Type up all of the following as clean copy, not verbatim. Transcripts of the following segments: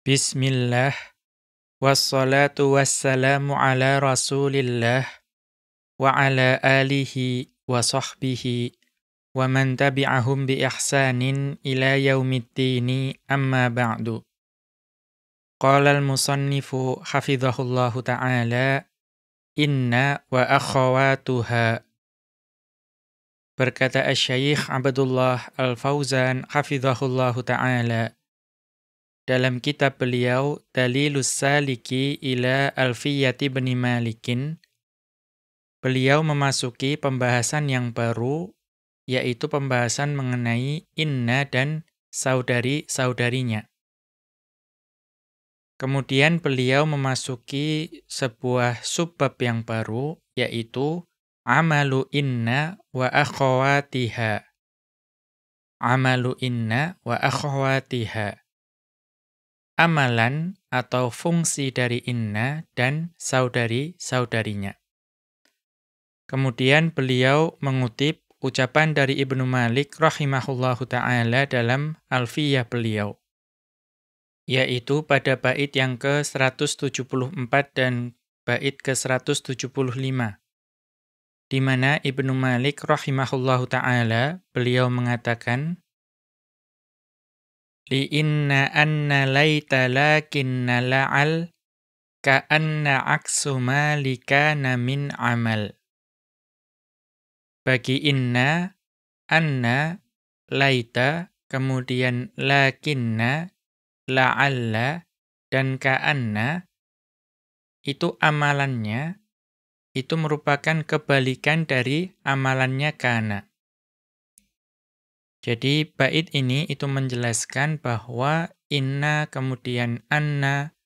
Bismillah, wassalatu wassalamu ala rasulillah, wa ala alihi wa sahbihi, wa man tabi'ahum bi ihsanin ila yaumiddini amma ba'du. Qala al-musannifu hafidhahullahu ta'ala, inna wa akhawatuha. Berkata Asy-Syaikh Abdullah Al-Fauzan hafidhahullahu ta'ala, dalam kitab beliau Dalilus Saliki ila Alfiyati bin Malikin, beliau memasuki pembahasan yang baru, yaitu pembahasan mengenai inna dan saudari-saudarinya. Kemudian beliau memasuki sebuah subbab yang baru, yaitu amalu inna wa akhawatiha. Amalu inna wa akhawatiha. Amalan atau fungsi dari inna dan saudari-saudarinya. Kemudian beliau mengutip ucapan dari Ibnu Malik rahimahullahu ta'ala dalam Alfiyah beliau, yaitu pada bait yang ke-174 dan bait ke-175, di mana Ibnu Malik rahimahullahu ta'ala beliau mengatakan, li inna anna laita lakinna la'al ka'anna aksu malikana min amal. Bagi inna, anna, laita, kemudian lakinna, la'alla, dan ka'anna, itu amalannya, itu merupakan kebalikan dari amalannya kana. Jadi bait ini itu menjelaskan bahwa inna kemudian anna,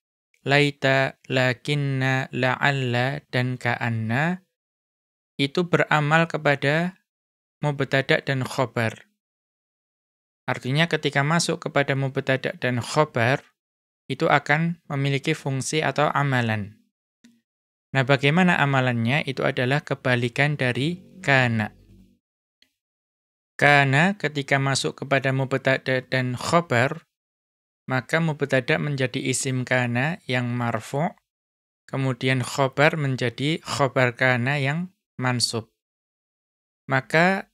laita, lakinna, la'alla, dan ka'anna itu beramal kepada mubtada' dan khobar. Artinya ketika masuk kepada mubtada' dan khobar, itu akan memiliki fungsi atau amalan. Nah, bagaimana amalannya? Itu adalah kebalikan dari kana. Kana ketika masuk kepada mubtada' dan khobar, maka mubtada' menjadi isim kana yang marfu', kemudian khobar menjadi khobar kana yang mansub. Maka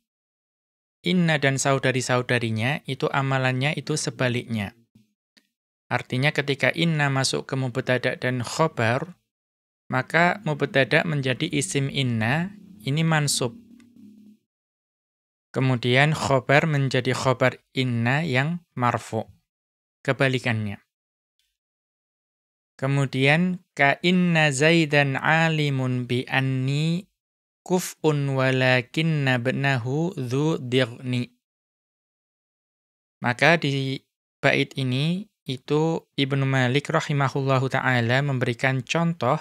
inna dan saudari-saudarinya itu amalannya itu sebaliknya. Artinya ketika inna masuk ke mubtada' dan khobar, maka mubtada' menjadi isim inna, ini mansub. Kemudian khobar menjadi khobar inna yang marfu'. Kebalikannya. Kemudian ka inna zaidan alimun bi anni kuf'un walakinna ibnahu dzu dighni. Maka di bait ini itu Ibnu Malik rahimahullahu ta'ala memberikan contoh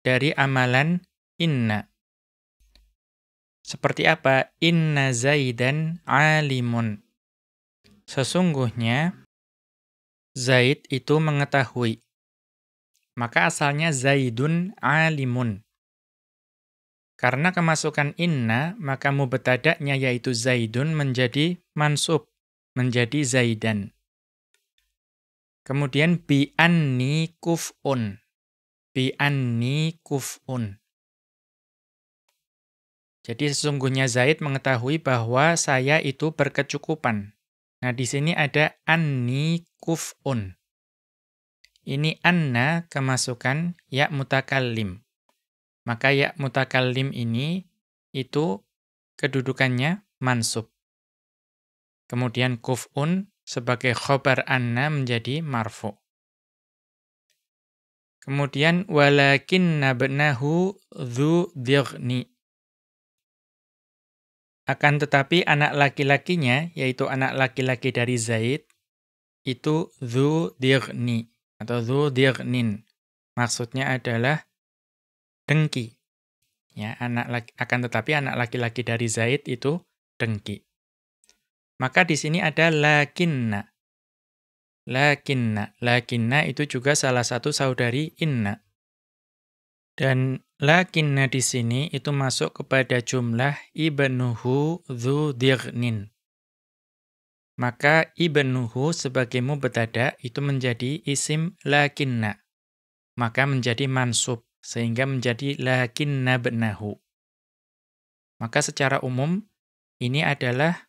dari amalan inna. Seperti apa? Inna zaidan alimun. Sesungguhnya Zaid itu mengetahui. Maka asalnya zaidun alimun. Karena kemasukan inna, maka mubtada'nya yaitu zaidun menjadi mansub, menjadi zaidan. Kemudian bi anni kuf'un. Bi anni kuf'un. Jadi sesungguhnya Zaid mengetahui bahwa saya itu berkecukupan. Nah, di sini ada anni kuf'un. Ini anna kemasukan ya mutakallim. Maka ya mutakallim ini itu kedudukannya mansub. Kemudian kuf'un sebagai khobar anna menjadi marfu'. Kemudian walakinna ibnahu dzu dighni. Akan tetapi anak laki-lakinya, yaitu anak laki-laki dari Zaid, itu dzu dighni atau dzu dighnin. Maksudnya adalah dengki. Ya, akan tetapi anak laki-laki dari Zaid itu dengki. Maka di sini ada lakinna. Lakinna. Lakinna itu juga salah satu saudari inna. Dan lakinna di sini itu masuk kepada jumlah ibnuhu dzu dighnin. maka ibnuhu sebagai mubtada itu menjadi isim lakinna. Maka menjadi mansub, sehingga menjadi lakinna benahu. Maka secara umum, ini adalah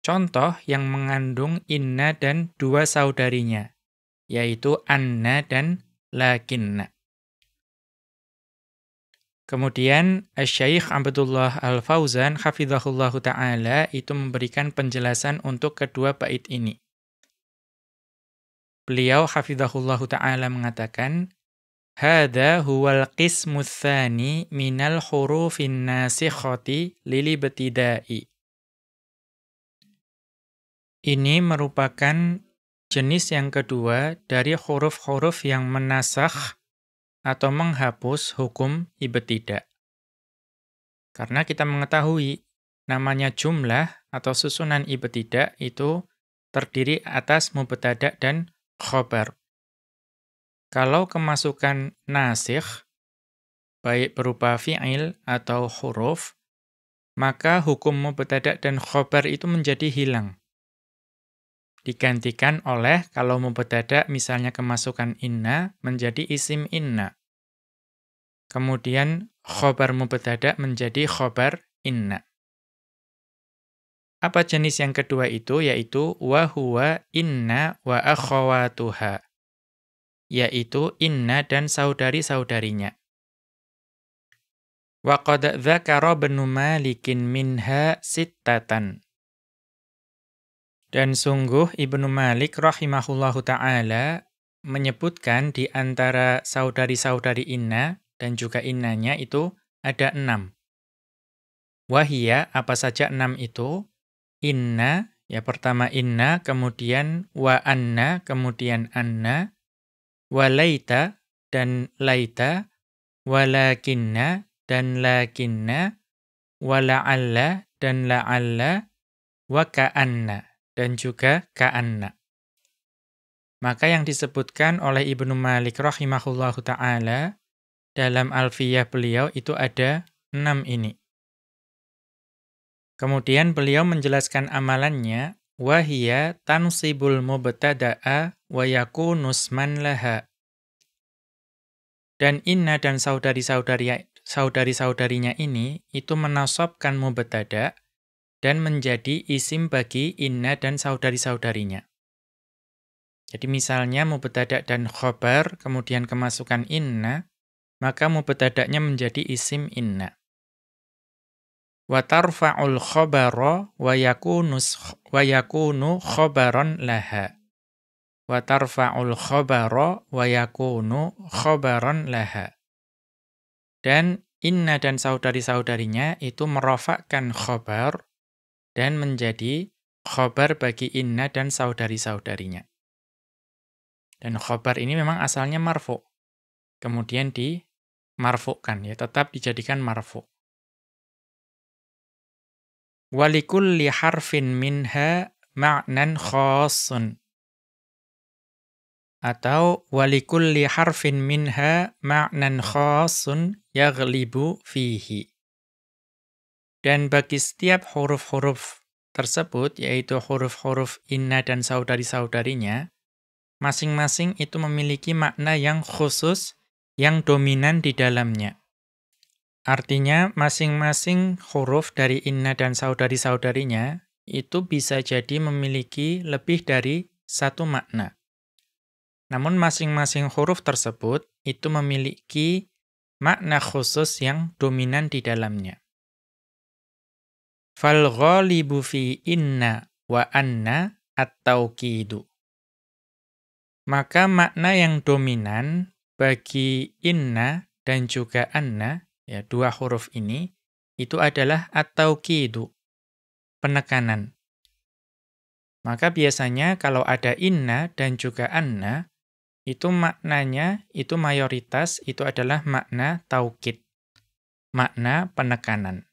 contoh yang mengandung inna dan dua saudarinya, yaitu anna dan lakinna. Kemudian Asy-Syaikh Abdullah Al-Fauzan hafizahullahu taala itu memberikan penjelasan untuk kedua bait ini. Beliau hafizahullahu taala mengatakan, "Hadza huwal qismus tsani minal hurufin nasikhati lil ibtida'i." Ini merupakan jenis yang kedua dari huruf-huruf yang menasakh atau menghapus hukum ibtidah. Karena kita mengetahui namanya jumlah atau susunan ibtidah itu terdiri atas mubtada dan khobar. Kalau kemasukan nasikh, baik berupa fi'il atau huruf, maka hukum mubtada dan khobar itu menjadi hilang. Digantikan oleh kalau mubtada misalnya kemasukan inna menjadi isim inna. Kemudian khobar mubtada menjadi khobar inna. Apa jenis yang kedua itu? Yaitu wa huwa inna wa akhawatuha. Yaitu inna dan saudari-saudarinya. Wa qad dzakara Ibnu Malikin minha sittatan. Dan sungguh Ibnu Malik rahimahullahu ta'ala menyebutkan di antara saudari-saudari inna dan juga innanya itu ada 6. Wahia, apa saja 6 itu? Inna, ya pertama inna, kemudian wa anna, kemudian anna, wa laita dan laita, walakinna dan lakinna, wa la'alla dan la'alla, wa ka'anna dan juga ka'anna. Maka yang disebutkan oleh Ibnu Malik rahimahullahu ta'ala dalam Alfiyah beliau itu ada 6 ini. Kemudian beliau menjelaskan amalannya, wahia tansibul mubtada'a wa yakunu isman laha. Dan inna dan saudari-saudarinya ini itu menasabkan mubtada' dan menjadi isim bagi inna dan saudari-saudarinya. Jadi misalnya mubtada' dan khobar, kemudian kemasukan inna, maka mubtada'nya menjadi isim inna. Wa tarfa'ul khobara wa yakunu khobaron laha. Wa tarfa'ul khobara wa yakunu khobaron laha. Dan inna dan saudari-saudarinya itu merofakkan khobar dan menjadi khobar bagi inna dan saudari-saudarinya. Dan khobar ini memang asalnya marfu'. Kemudian dimarfu'kan, ya tetap dijadikan marfu'. Walikulli harfin minha ma'nan khassun. Atau walikulli harfin minha ma'nan khassun yaghlibu fihi. Dan bagi setiap huruf-huruf tersebut, yaitu huruf-huruf inna dan saudari-saudarinya, masing-masing itu memiliki makna yang khusus, yang dominan di dalamnya. Artinya, masing-masing huruf dari inna dan saudari-saudarinya itu bisa jadi memiliki lebih dari satu makna. Namun masing-masing huruf tersebut itu memiliki makna khusus yang dominan di dalamnya. Fal ghalibu fi inna wa anna at-taukidu. Maka makna yang dominan bagi inna dan juga anna, ya dua huruf ini, itu adalah at-taukidu, penekanan. Maka biasanya kalau ada inna dan juga anna, itu maknanya, itu mayoritas, itu adalah makna taukid, makna penekanan.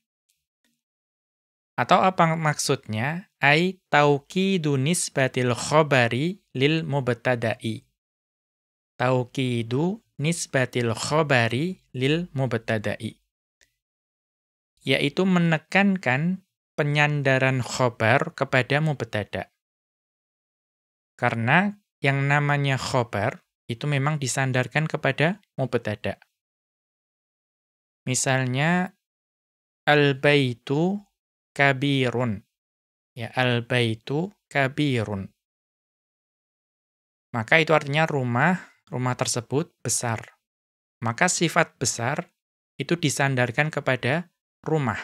Atau apa maksudnya? Ai taukidu nisbatil khobari lil mubtada'i. Taukidu nisbatil khobari lil mubtada'i. Yaitu menekankan penyandaran khobar kepada mubtada'. Karena yang namanya khobar itu memang disandarkan kepada mubtada. Misalnya al-baitu kabirun. Ya, al-baitu kabirun. Maka itu artinya rumah tersebut besar. Maka sifat besar itu disandarkan kepada rumah.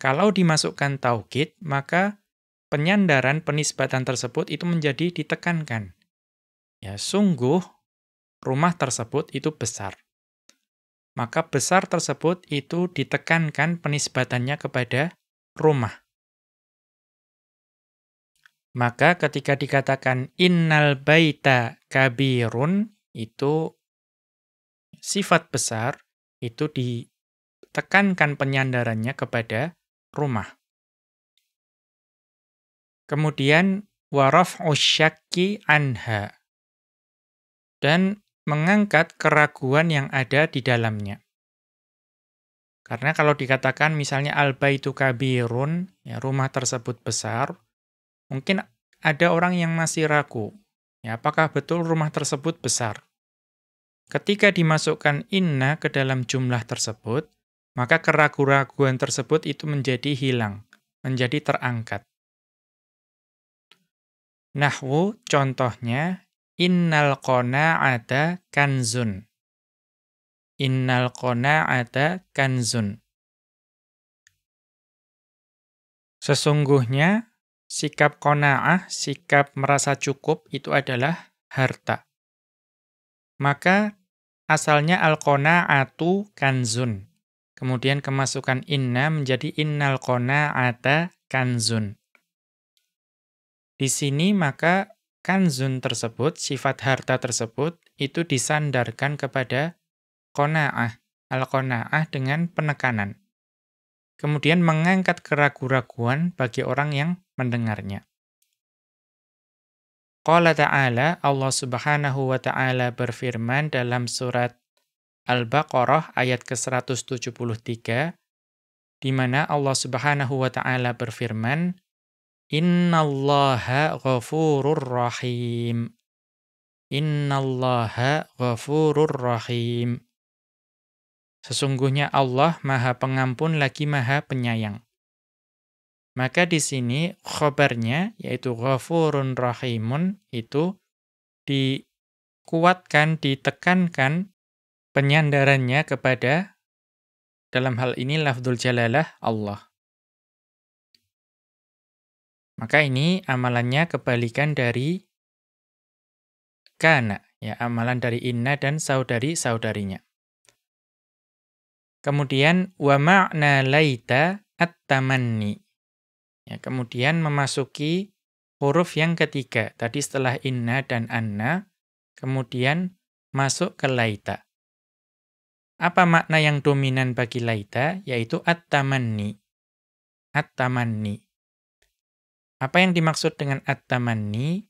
Kalau dimasukkan taukid, maka penyandaran penisbatan tersebut itu menjadi ditekankan. Ya, sungguh rumah tersebut itu besar. Maka besar tersebut itu ditekankan penisbatannya kepada rumah. Maka ketika dikatakan innal baita kabirun, itu sifat besar, itu ditekankan penyandarannya kepada rumah. Kemudian waraf'us syakki anha. Dan mengangkat keraguan yang ada di dalamnya. Karena kalau dikatakan misalnya al-baitu kabirun, ya rumah tersebut besar, mungkin ada orang yang masih ragu. Ya, apakah betul rumah tersebut besar? Ketika dimasukkan inna ke dalam jumlah tersebut, maka keraguan-keraguan tersebut itu menjadi hilang, menjadi terangkat. Nahwu contohnya innal qana'ata kanzun. Innal qana'ata kanzun. Sesungguhnya sikap qanaah, sikap merasa cukup itu adalah harta. Maka asalnya al-qana'atu kanzun. Kemudian kemasukan inna menjadi innal qana'ata kanzun. Di sini maka kanzun tersebut, sifat harta tersebut, itu disandarkan kepada qana'ah, al-qana'ah dengan penekanan. Kemudian mengangkat keraguan-raguan bagi orang yang mendengarnya. Qala ta'ala, Allah subhanahu wa ta'ala berfirman dalam surat Al-Baqarah ayat ke-173, di mana Allah subhanahu wa ta'ala berfirman, Innallaha ghafurur rahim. Innallaha ghafurur rahim. Sesungguhnya Allah Maha Pengampun lagi Maha Penyayang. Maka di sini khobarnya, yaitu ghafurun rahimun, itu dikuatkan, ditekankan penyandarannya kepada, dalam hal ini lafdzul jalalah, Allah. Maka ini amalannya kebalikan dari kana, ya, amalan dari inna dan saudari-saudarinya. Kemudian wa ma'na laita at-tamanni. Ya, kemudian memasuki huruf yang ketiga. Tadi setelah inna dan anna, kemudian masuk ke laita. Apa makna yang dominan bagi laita? Yaitu at-tamanni. At-tamanni. Apa yang dimaksud dengan at-tamanni?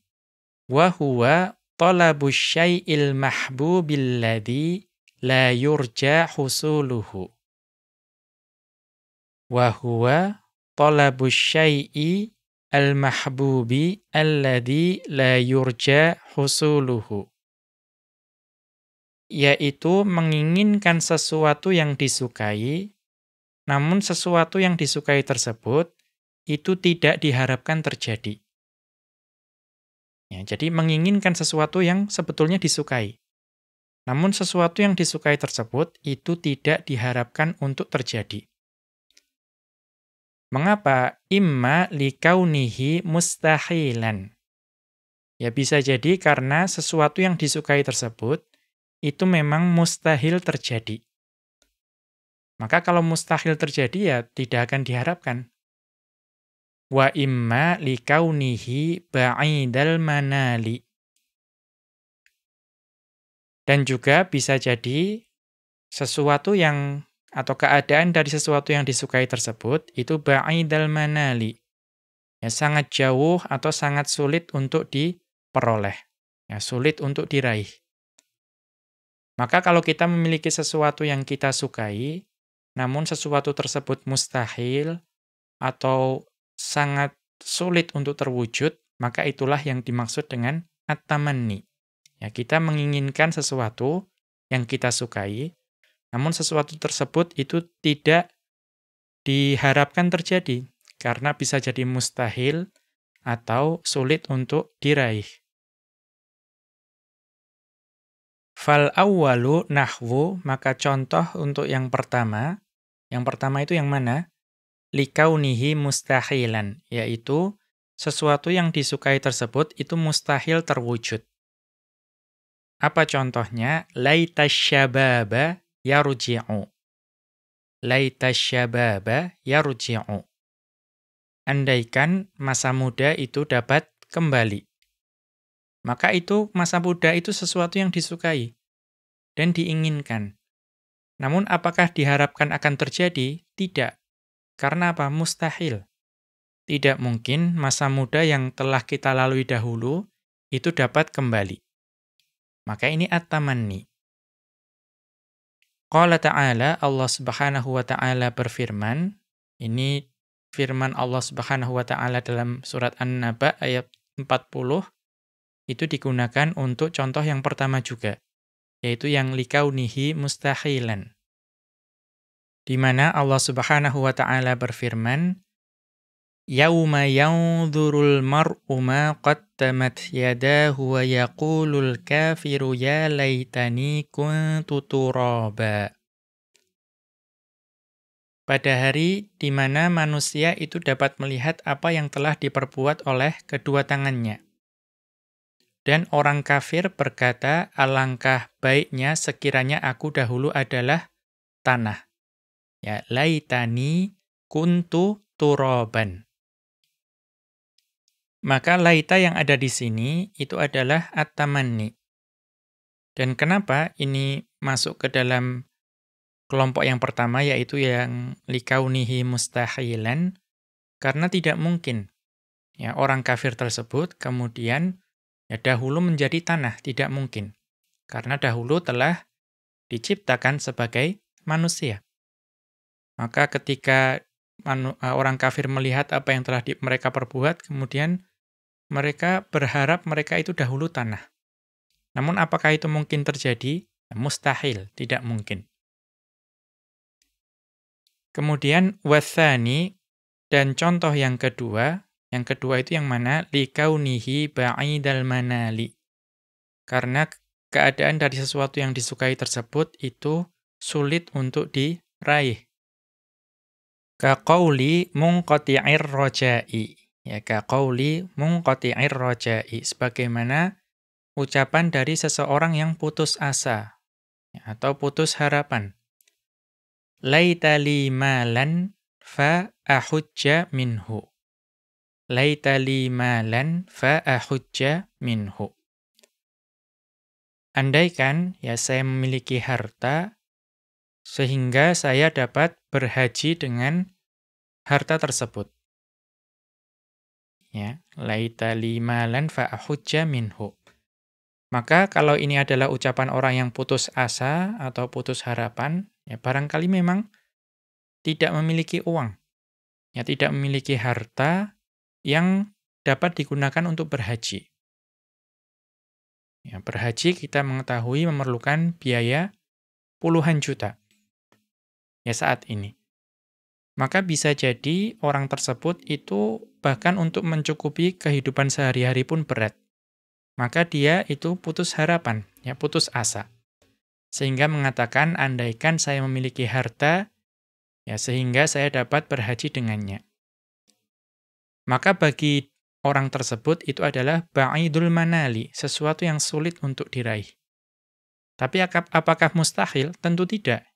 Wa huwa talabus syai'il mahbubil ladzi la yurja husuluhu. Wa huwa talabus syai'i al-mahbubi alladzi la yurja husuluhu. Yaitu menginginkan sesuatu yang disukai, namun sesuatu yang disukai tersebut itu tidak diharapkan terjadi. Ya, jadi menginginkan sesuatu yang sebetulnya disukai. Namun sesuatu yang disukai tersebut itu tidak diharapkan untuk terjadi. Mengapa? Imma likaunihi mustahilan. Ya, bisa jadi karena sesuatu yang disukai tersebut itu memang mustahil terjadi. Maka kalau mustahil terjadi ya tidak akan diharapkan. Wa imma likaunihi ba'idal manali. Dan juga bisa jadi sesuatu yang atau keadaan dari sesuatu yang disukai tersebut itu ba'idal manali. Ya, sangat jauh atau sangat sulit untuk diperoleh. Ya, sulit untuk diraih. Maka kalau kita memiliki sesuatu yang kita sukai, namun sesuatu tersebut mustahil atau sangat sulit untuk terwujud, maka itulah yang dimaksud dengan at-tamanni. Ya, kita menginginkan sesuatu yang kita sukai, namun sesuatu tersebut itu tidak diharapkan terjadi, karena bisa jadi mustahil atau sulit untuk diraih. Fal awwalu nahwu, maka contoh untuk yang pertama itu yang mana? Likaunihi mustahilan, yaitu sesuatu yang disukai tersebut itu mustahil terwujud. Apa contohnya? Laitasyababa yarji'u. Laitasyababa yarji'u. Andaikan masa muda itu dapat kembali. Maka itu masa muda itu sesuatu yang disukai dan diinginkan. Namun apakah diharapkan akan terjadi? Tidak. Karena apa? Mustahil. Tidak mungkin masa muda yang telah kita lalui dahulu itu dapat kembali. Maka ini at-tamanni. Qala ta'ala, Allah Subhanahu wa ta'ala berfirman, ini firman Allah Subhanahu wa ta'ala dalam surat An-Naba ayat 40, itu digunakan untuk contoh yang pertama juga, yaitu yang likaunihi mustahilan. Di mana Allah Subhanahu wa ta'ala berfirman, Yauma yanzurul mar'u ma qaddamat yadahu wa yaqulul kafiru ya laitani kuntu turaba. Pada hari di mana manusia itu dapat melihat apa yang telah diperbuat oleh kedua tangannya. Dan orang kafir berkata, alangkah baiknya sekiranya aku dahulu adalah tanah. Ya, laitani kuntu turaban. Maka laita yang ada di sini itu adalah at-tamanni. Dan kenapa ini masuk ke dalam kelompok yang pertama, yaitu yang likaunihi mustahilan? Karena tidak mungkin ya orang kafir tersebut kemudian ya dahulu menjadi tanah, tidak mungkin. Karena dahulu telah diciptakan sebagai manusia. Maka ketika orang kafir melihat apa yang telah mereka perbuat, kemudian mereka berharap mereka itu dahulu tanah. Namun apakah itu mungkin terjadi? Mustahil, tidak mungkin. Kemudian wathani, dan contoh yang kedua itu yang mana? Likaunihi ba'idal manali. Karena keadaan dari sesuatu yang disukai tersebut itu sulit untuk diraih. Kaqauli munqati'ir raja'i. Ya, kaqauli munqati'ir raja'i, sebagaimana ucapan dari seseorang yang putus asa ya, atau putus harapan. Laitali malan fa ahujja minhu. Laitali malan fa ahujja minhu. Andaikan ya saya memiliki harta sehingga saya dapat berhaji dengan harta tersebut. Ya, laitali malan fa ahujja minhu. Maka kalau ini adalah ucapan orang yang putus asa atau putus harapan, ya barangkali memang tidak memiliki uang. Ya, tidak memiliki harta yang dapat digunakan untuk berhaji. Ya, berhaji kita mengetahui memerlukan biaya puluhan juta. Ya, saat ini. Maka bisa jadi orang tersebut itu bahkan untuk mencukupi kehidupan sehari-hari pun berat. Maka dia itu putus harapan, ya putus asa. Sehingga mengatakan, andaikan saya memiliki harta, ya sehingga saya dapat berhaji dengannya. Maka bagi orang tersebut itu adalah ba'idul manali, sesuatu yang sulit untuk diraih. Tapi apakah mustahil? Tentu tidak.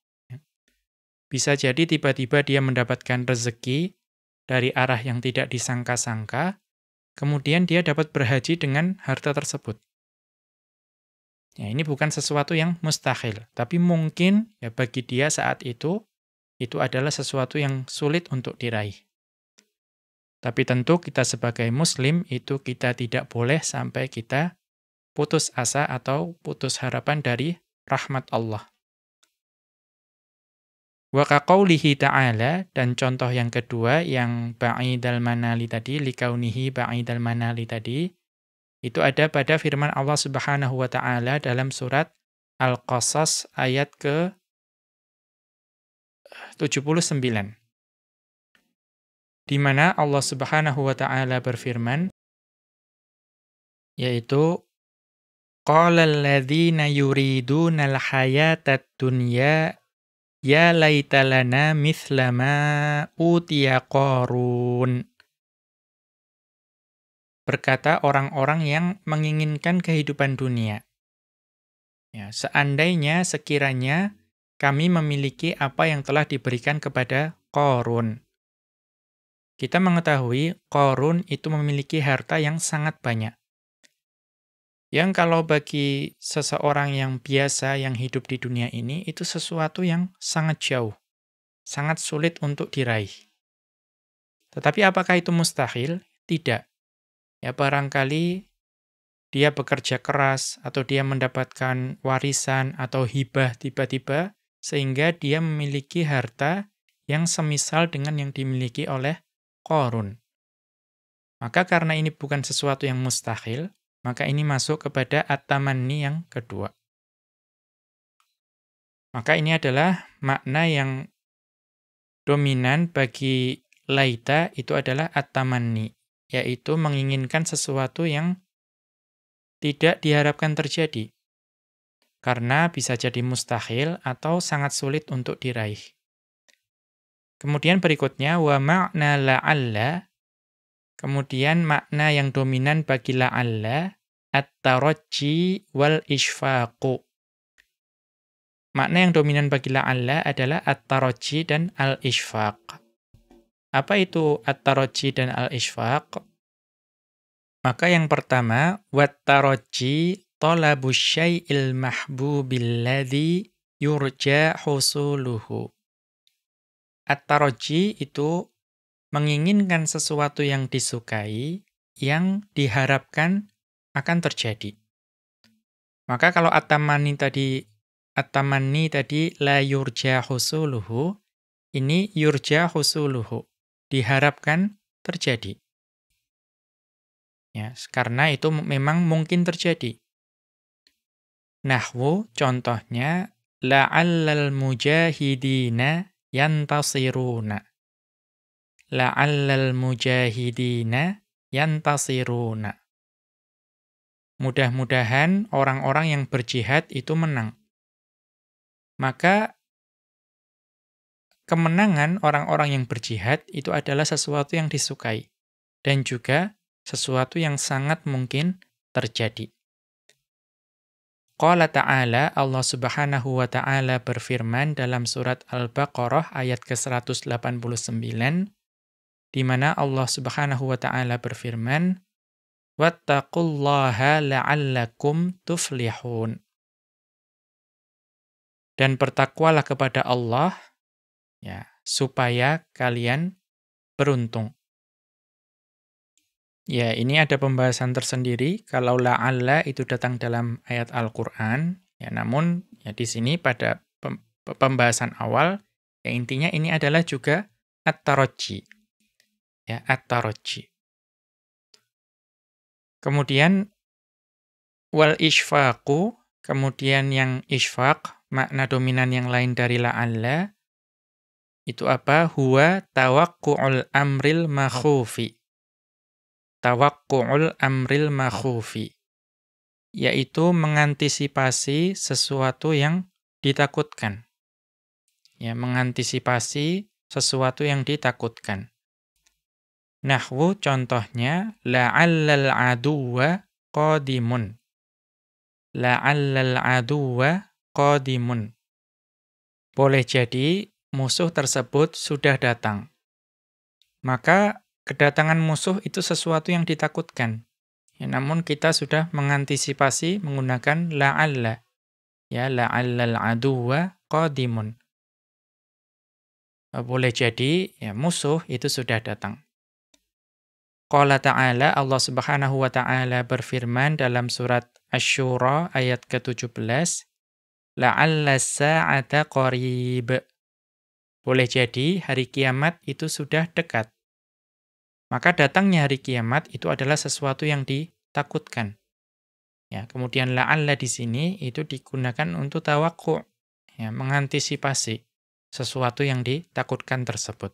Bisa jadi tiba-tiba dia mendapatkan rezeki dari arah yang tidak disangka-sangka, kemudian dia dapat berhaji dengan harta tersebut. Ya, ini bukan sesuatu yang mustahil, tapi mungkin ya bagi dia saat itu adalah sesuatu yang sulit untuk diraih. Tapi tentu kita sebagai muslim itu kita tidak boleh sampai kita putus asa atau putus harapan dari rahmat Allah. Wa kaqaulihi ta'ala, dan contoh yang kedua yang ba'idal manali tadi, likaunihi ba'idal manali tadi, itu ada pada firman Allah Subhanahu wa taala dalam surat Al-Qasas ayat ke-79. Di mana Allah Subhanahu wa taala berfirman, yaitu qalal ladzina yuridunal hayatad dunya ya laita lana mithla ma utiya Qarun. Berkata orang-orang yang menginginkan kehidupan dunia. Ya, seandainya sekiranya kami memiliki apa yang telah diberikan kepada Qarun. Kita mengetahui Qarun itu memiliki harta yang sangat banyak. Yang kalau bagi seseorang yang biasa yang hidup di dunia ini, itu sesuatu yang sangat jauh, sangat sulit untuk diraih. Tetapi apakah itu mustahil? Tidak. Ya barangkali dia bekerja keras, atau dia mendapatkan warisan atau hibah tiba-tiba, sehingga dia memiliki harta yang semisal dengan yang dimiliki oleh Qarun. Maka karena ini bukan sesuatu yang mustahil, maka ini masuk kepada at-tamanni yang kedua. Maka ini adalah makna yang dominan bagi laita itu adalah at-tamanni, yaitu menginginkan sesuatu yang tidak diharapkan terjadi. Karena bisa jadi mustahil atau sangat sulit untuk diraih. Kemudian berikutnya, wa ma'na la'alla. Kemudian makna yang dominan bagi la'alla, at-tarajji wal ishfaqu. Makna yang dominan bagi la'alla adalah at-tarajji dan al-ishfaq. Apa itu at-tarajji dan al-ishfaq? Maka yang pertama, wat-tarajji talabus syai'il mahbubil ladzi yurja husuluhu. At-tarajji itu menginginkan sesuatu yang disukai, yang diharapkan akan terjadi. Maka kalau at-tamanni tadi la yurja husuluhu, ini yurja husuluhu, diharapkan terjadi. Ya, karena itu memang mungkin terjadi. Nahwu contohnya la'allal mujahidina yantasiruna. La'allal mujahidina yantasiruna. Mudah-mudahan orang-orang yang berjihad itu menang. Maka kemenangan orang-orang yang berjihad itu adalah sesuatu yang disukai dan juga sesuatu yang sangat mungkin terjadi. Qala ta'ala, Allah Subhanahu wa ta'ala berfirman dalam surat Al-Baqarah ayat ke-189, di mana Allah Subhanahu wa ta'ala berfirman, wattaqullaha la'allakum tuflihun. Dan bertakwalah kepada Allah, ya, supaya kalian beruntung. Ya, ini ada pembahasan tersendiri kalau la'alla itu datang dalam ayat Al-Qur'an, ya namun ya di sini pada pembahasan awal ya intinya ini adalah juga at-tarajji. Ya, at-tarajji. Kemudian wal ishfaqu, kemudian yang ishfaq, makna dominan yang lain dari la'alla itu apa? Huwa tawaqqu'ul amril makhufi. Tawaqqu'ul amril makhufi, yaitu mengantisipasi sesuatu yang ditakutkan. Ya, mengantisipasi sesuatu yang ditakutkan. Nahwu contohnya la'allal aduwa qadimun. La'allal aduwa qadimun. Boleh jadi musuh tersebut sudah datang. Maka kedatangan musuh itu sesuatu yang ditakutkan. Ya, namun kita sudah mengantisipasi menggunakan la'alla. Ya, la'allal aduwa qadimun. Boleh jadi ya musuh itu sudah datang. Qala ta'ala, Allah Subhanahu wa ta'ala berfirman dalam surat Asy-Syura ayat ke-17, la'alla as-sa'ata qarib. Boleh jadi hari kiamat itu sudah dekat. Maka datangnya hari kiamat itu adalah sesuatu yang ditakutkan. Ya, kemudian la'alla di sini itu digunakan untuk tawakku, ya, mengantisipasi sesuatu yang ditakutkan tersebut.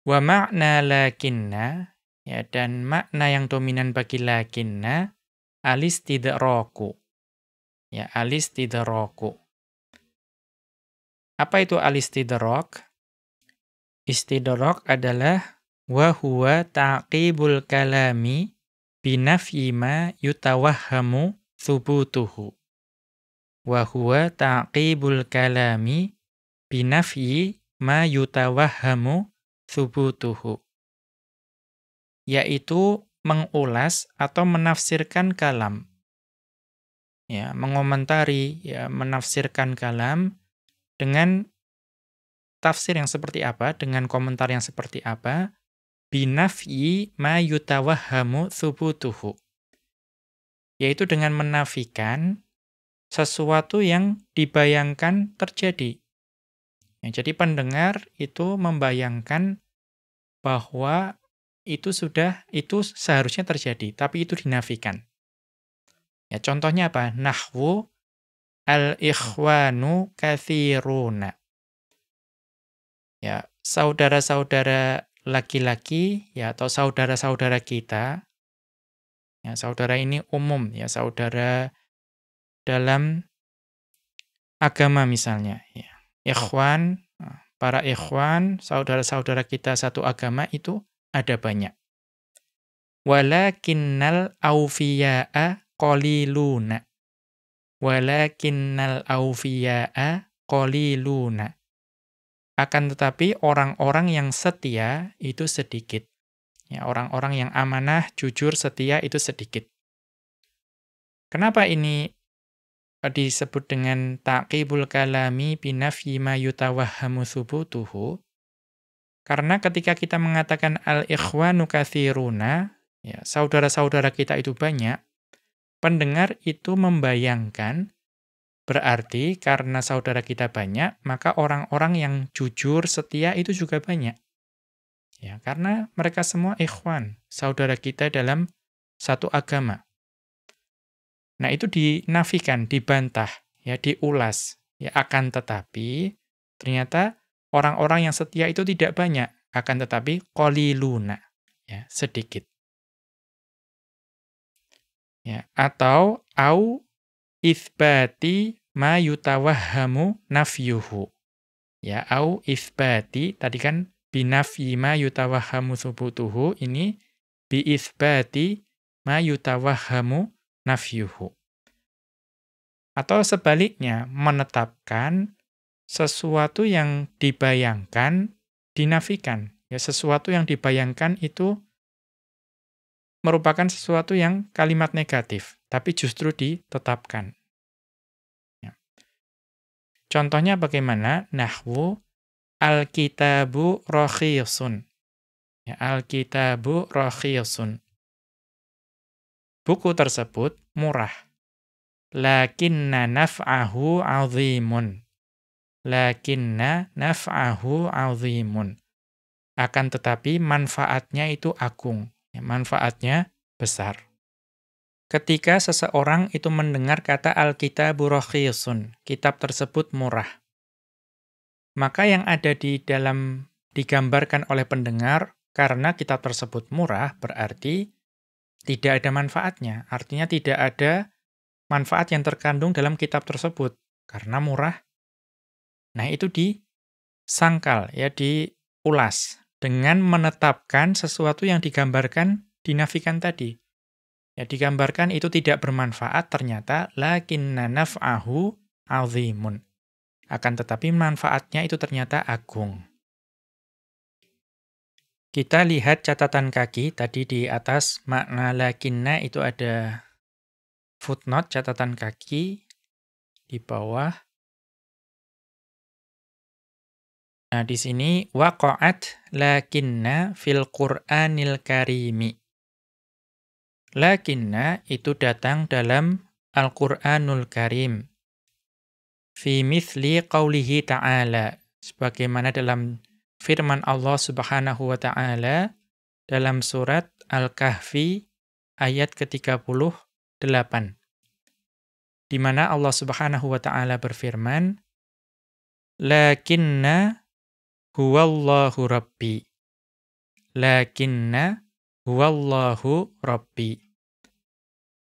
Wa makna lakinna, ya, dan makna yang dominan bagi lakinna alistidraku. Ya, alistidraku. Apa itu alistidrak? Istidrak adalah wa huwa ta'qibul kalami binafyi ma yutawahhamu thubutuhu. Wa huwa ta'qibul kalami binafyi ma yutawahhamu thubutuhu. Yaitu mengulas atau menafsirkan kalam. Ya, mengomentari, ya, menafsirkan kalam dengan tafsir yang seperti apa, dengan komentar yang seperti apa, binafyi ma yutawahhamu thubutuhu. Yaitu dengan menafikan sesuatu yang dibayangkan terjadi. Ya, jadi pendengar itu membayangkan bahwa itu seharusnya terjadi, tapi itu dinafikan. Ya, contohnya apa? Nahwu al-ikhwanu katsiruna. Ya, saudara-saudara laki-laki, ya, atau saudara-saudara kita, ya, saudara ini umum, ya, saudara dalam agama misalnya, ya. Ikhwan, para ikhwan, saudara-saudara kita satu agama itu ada banyak. Walakinnal awfiya'a qaliluna. Walakinnal awfiya'a qaliluna. Akan tetapi orang-orang yang setia itu sedikit. Ya, orang-orang yang amanah, jujur, setia itu sedikit. Kenapa ini disebut dengan taqibul kalami binafyi ma yutawahhamu thubutuhu? Karena ketika kita mengatakan al-ikhwanu katsiruna, ya, saudara-saudara kita itu banyak, pendengar itu membayangkan berarti karena saudara kita banyak, maka orang-orang yang jujur, setia itu juga banyak. Ya, karena mereka semua ikhwan, saudara kita dalam satu agama. Nah, itu dinafikan, dibantah, ya, diulas. Ya, akan tetapi ternyata orang-orang yang setia itu tidak banyak, akan tetapi qaliluna, ya, sedikit. Ya, atau au itsbati ma yutawahhamu nafyuhu. Ya, au itsbati, tadi kan binafyi ma yutawahhamu thubutuhu, ini bi itsbati ma yutawahhamu nafyuhu. Atau sebaliknya, menetapkan sesuatu yang dibayangkan dinafikan. Ya, sesuatu yang dibayangkan itu merupakan sesuatu yang kalimat negatif, tapi justru ditetapkan. Ya. Contohnya bagaimana? Nahwu al-kitabu rakhisun. Ya, al-kitabu rakhisun. Buku tersebut murah. Lakinna naf'ahu 'azimun. Lakinna naf'ahu 'azimun. Akan tetapi manfaatnya itu agung. Ya, manfaatnya besar. Ketika seseorang itu mendengar kata al-kitabu rakhisun, kitab tersebut murah, maka yang ada di dalam digambarkan oleh pendengar, karena kitab tersebut murah, berarti tidak ada manfaatnya. Artinya tidak ada manfaat yang terkandung dalam kitab tersebut, karena murah. Nah, itu disangkal, ya, diulas dengan menetapkan sesuatu yang digambarkan, dinafikan tadi. Ya, digambarkan itu tidak bermanfaat, ternyata lakinna naf'ahu 'azimun. Akan tetapi manfaatnya itu ternyata agung. Kita lihat catatan kaki tadi di atas makna lakinna itu ada footnote catatan kaki di bawah. Nah, di sini waqa'at lakinna fil Qur'anil Karimi. Lakinna itu datang dalam Al-Qur'anul Karim. fi mithli qaulihi ta'ala, sebagaimana dalam firman Allah Subhanahu wa taala dalam surat Al-Kahfi ayat ke-38, di mana Allah Subhanahu wa taala berfirman, lakinna huwallahu rabbi. Lakinna huwallahu rabbi.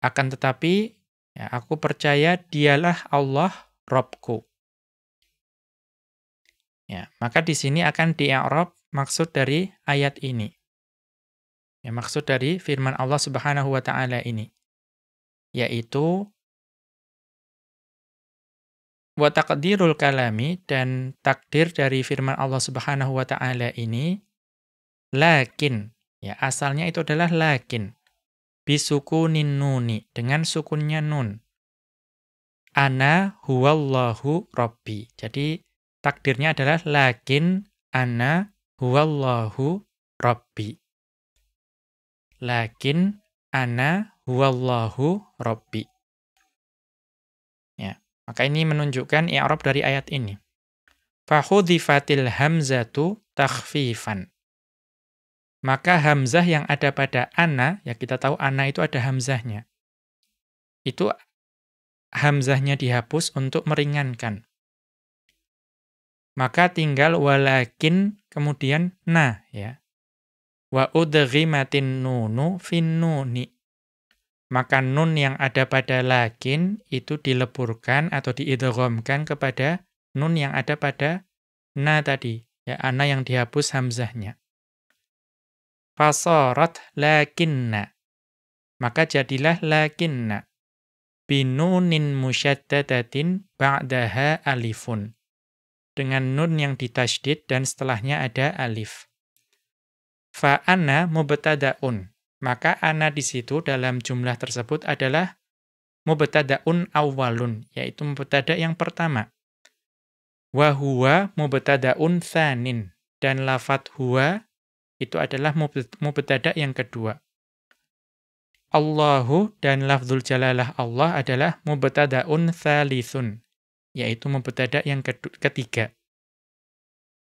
Akan tetapi, ya, aku percaya dialah Allah Rabbku. Ya, maka di sini akan di-i'rab maksud dari ayat ini. Ya, maksud dari firman Allah Subhanahu wa taala ini, yaitu wa taqdirul kalami, dan takdir dari firman Allah Subhanahu wa taala ini lakin. Ya, asalnya itu adalah lakin. Bisukunin nuni, dengan sukunnya nun. Ana huwallahu rabbi. Jadi takdirnya adalah lakin ana huwallahu rabbi. Lakin ana huwallahu rabbi. Ya, maka ini menunjukkan i'rab dari ayat ini. Fahudhifatil hamzatu takhfifan. Maka hamzah yang ada pada ana, ya kita tahu ana itu ada hamzahnya. Itu hamzahnya dihapus untuk meringankan. Maka tinggal walakin kemudian na, ya. Wa udghimatin nunu fin nuni. Maka nun yang ada pada lakin itu dileburkan atau diidghamkan kepada nun yang ada pada na tadi, ya, ana yang dihapus hamzahnya. Fasarat lakinna. Maka jadilah lakinna. Binunin musyaddadatin ba'daha alifun. Dengan nun yang ditasydid dan setelahnya ada alif. Fa'ana mubtada'un. Maka ana di situ dalam jumlah tersebut adalah mubtada'un awwalun, yaitu mubtada' yang pertama. Wa huwa mubtada'un tsanin. Dan lafadz huwa itu adalah mubtada' yang kedua. Allahu dan lafzul jalalah Allah adalah mubtada'un tsalitsun, yaitu mubtada' yang ketiga.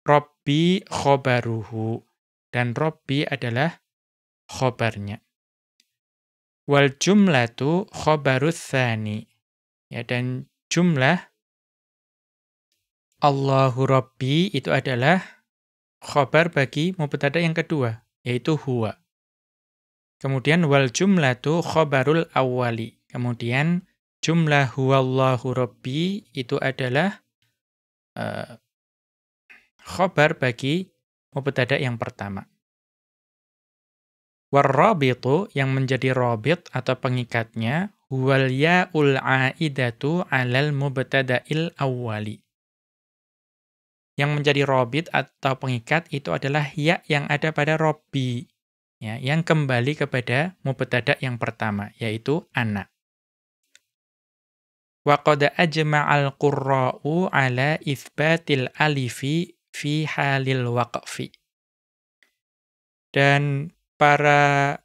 Rabbi khobaruhu, dan Rabbi adalah khobarnya. Wal jumlatu khobarus tsani. Ya, dan jumlah Allahu Rabbi itu adalah khobar bagi mubtada' yang kedua, yaitu huwa. Kemudian wal jumlatu khobarul awwali. Kemudian jumlah huwallahu rabbi itu adalah khobar bagi mubtada' yang pertama. Warrabitu, yang menjadi rabit atau pengikatnya, huwal ya'ul a'idatu 'alal mubtada'il awwali. Yang menjadi rabit atau pengikat itu adalah ya yang ada pada rabbi, ya, yang kembali kepada mubtada' yang pertama, yaitu ana. Wa qad ajma'al qurra'u 'ala itsbatil alifi fi halil waqfi. Dan para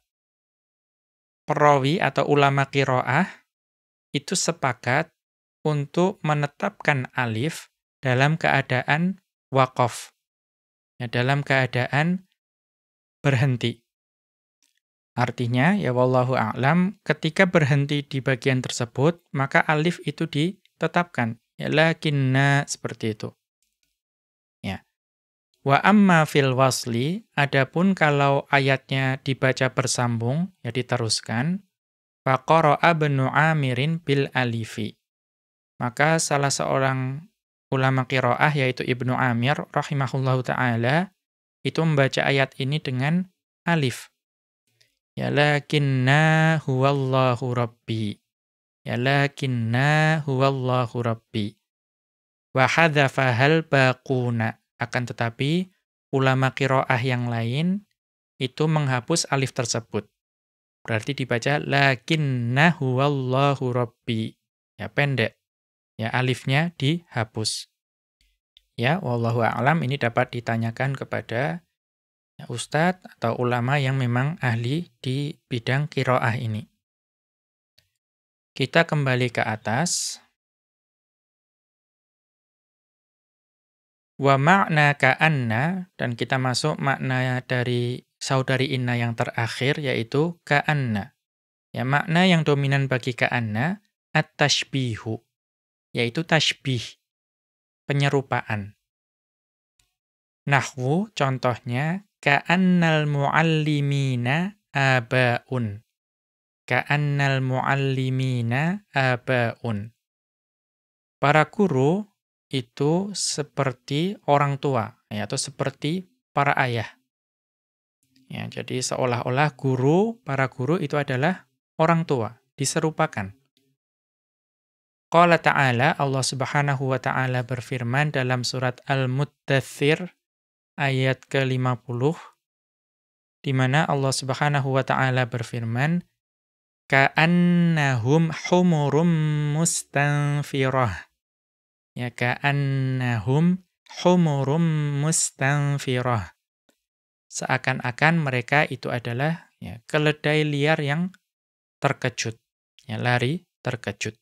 perawi atau ulama qiraah itu sepakat untuk menetapkan alif dalam keadaan waqaf. Ya, dalam keadaan berhenti. Artinya, ya wallahu a'lam, ketika berhenti di bagian tersebut, maka alif itu ditetapkan. Ya, lakinna, seperti itu. Ya. Wa amma fil wasli, adapun kalau ayatnya dibaca bersambung, ya diteruskan, faqara'a Ibnu Amirin bil alifi. Maka salah seorang ulama qiraah, yaitu Ibnu Amir, rahimahullahu ta'ala, itu membaca ayat ini dengan alif. Ya lakinna huwallahu rabbi. Ya lakinna huwallahu rabbi. Wa hadzafahal baquna. Akan tetapi ulama qiraah yang lain itu menghapus alif tersebut. Berarti dibaca lakinna huwallahu rabbi. Ya pendek. Ya alifnya dihapus. Ya wallahu a'lam, ini dapat ditanyakan kepada ustadz atau ulama yang memang ahli di bidang qiraah ini. Kita kembali ke atas. Wa ma'na ka'anna, dan kita masuk makna dari saudari inna yang terakhir, yaitu ka'anna. Ya, makna yang dominan bagi ka'anna, at-tashbihu, yaitu tashbih, penyerupaan. Nahwu, contohnya, ka'annal mu'allimina aba'un. Ka'annal mu'allimina aba'un. Para guru itu seperti orang tua, ya, atau seperti para ayah. Ya, jadi seolah-olah para guru itu adalah orang tua, diserupakan. Qala ta'ala, Allah Subhanahu wa ta'ala berfirman dalam surat Al-Muddathir ayat ke-50, di mana Allah Subhanahu wa ta'ala berfirman, ka'annahum humurum mustanfirah. Ya, ka'annahum humurum mustanfirah. Seakan-akan mereka itu adalah, ya, keledai liar yang terkejut, ya, lari terkejut.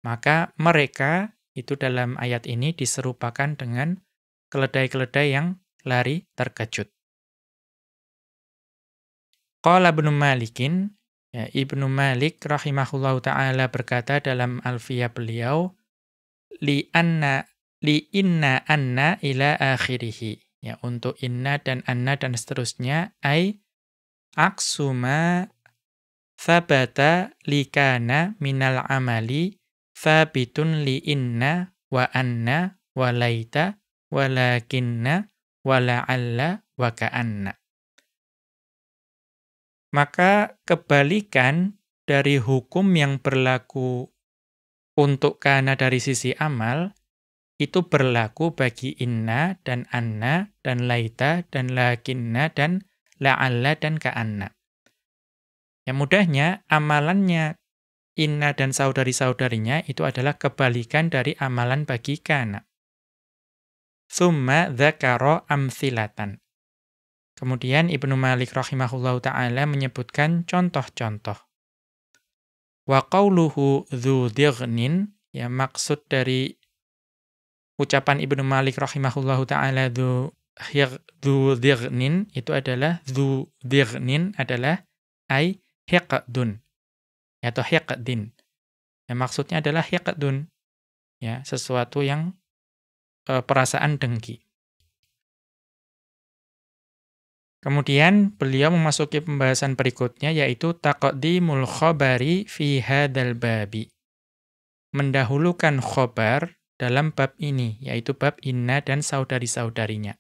Maka mereka itu dalam ayat ini diserupakan dengan keledai-keledai yang lari terkejut. Qala Ibnu Malikin, ya, Ibnu Malik rahimahullahu ta'ala berkata dalam Alfiyah beliau, li inna anna ila akhirih. Ya, untuk inna dan anna dan seterusnya, ai aksuma thabata likana minal amali thabitun li inna wa anna wa laita walakinna wa la'alla wa ka'anna. Maka kebalikan dari hukum yang berlaku untuk kana dari sisi amal, itu berlaku bagi inna dan anna dan laita dan lakinna dan la'alla dan ka'anna. Yang mudahnya, amalannya inna dan saudari-saudarinya itu adalah kebalikan dari amalan bagi kana. Tsumma dzakara amthilatan. Kemudian Ibnu Malik rahimahullahu ta'ala menyebutkan contoh-contoh. Wa qawluhu dzu dhighnin, ya, maksud dari ucapan Ibnu Malik rahimahullahu ta'ala dzu dhighnin itu adalah dzu dhighnin adalah ai hiqdun, atau hiqdin. Ya, maksudnya adalah hiqdun, ya, sesuatu yang perasaan dengki. Kemudian beliau memasuki pembahasan berikutnya, yaitu taqdimul khabari fi hadzal babi. Mendahulukan khobar dalam bab ini, yaitu bab inna dan saudari-saudarinya.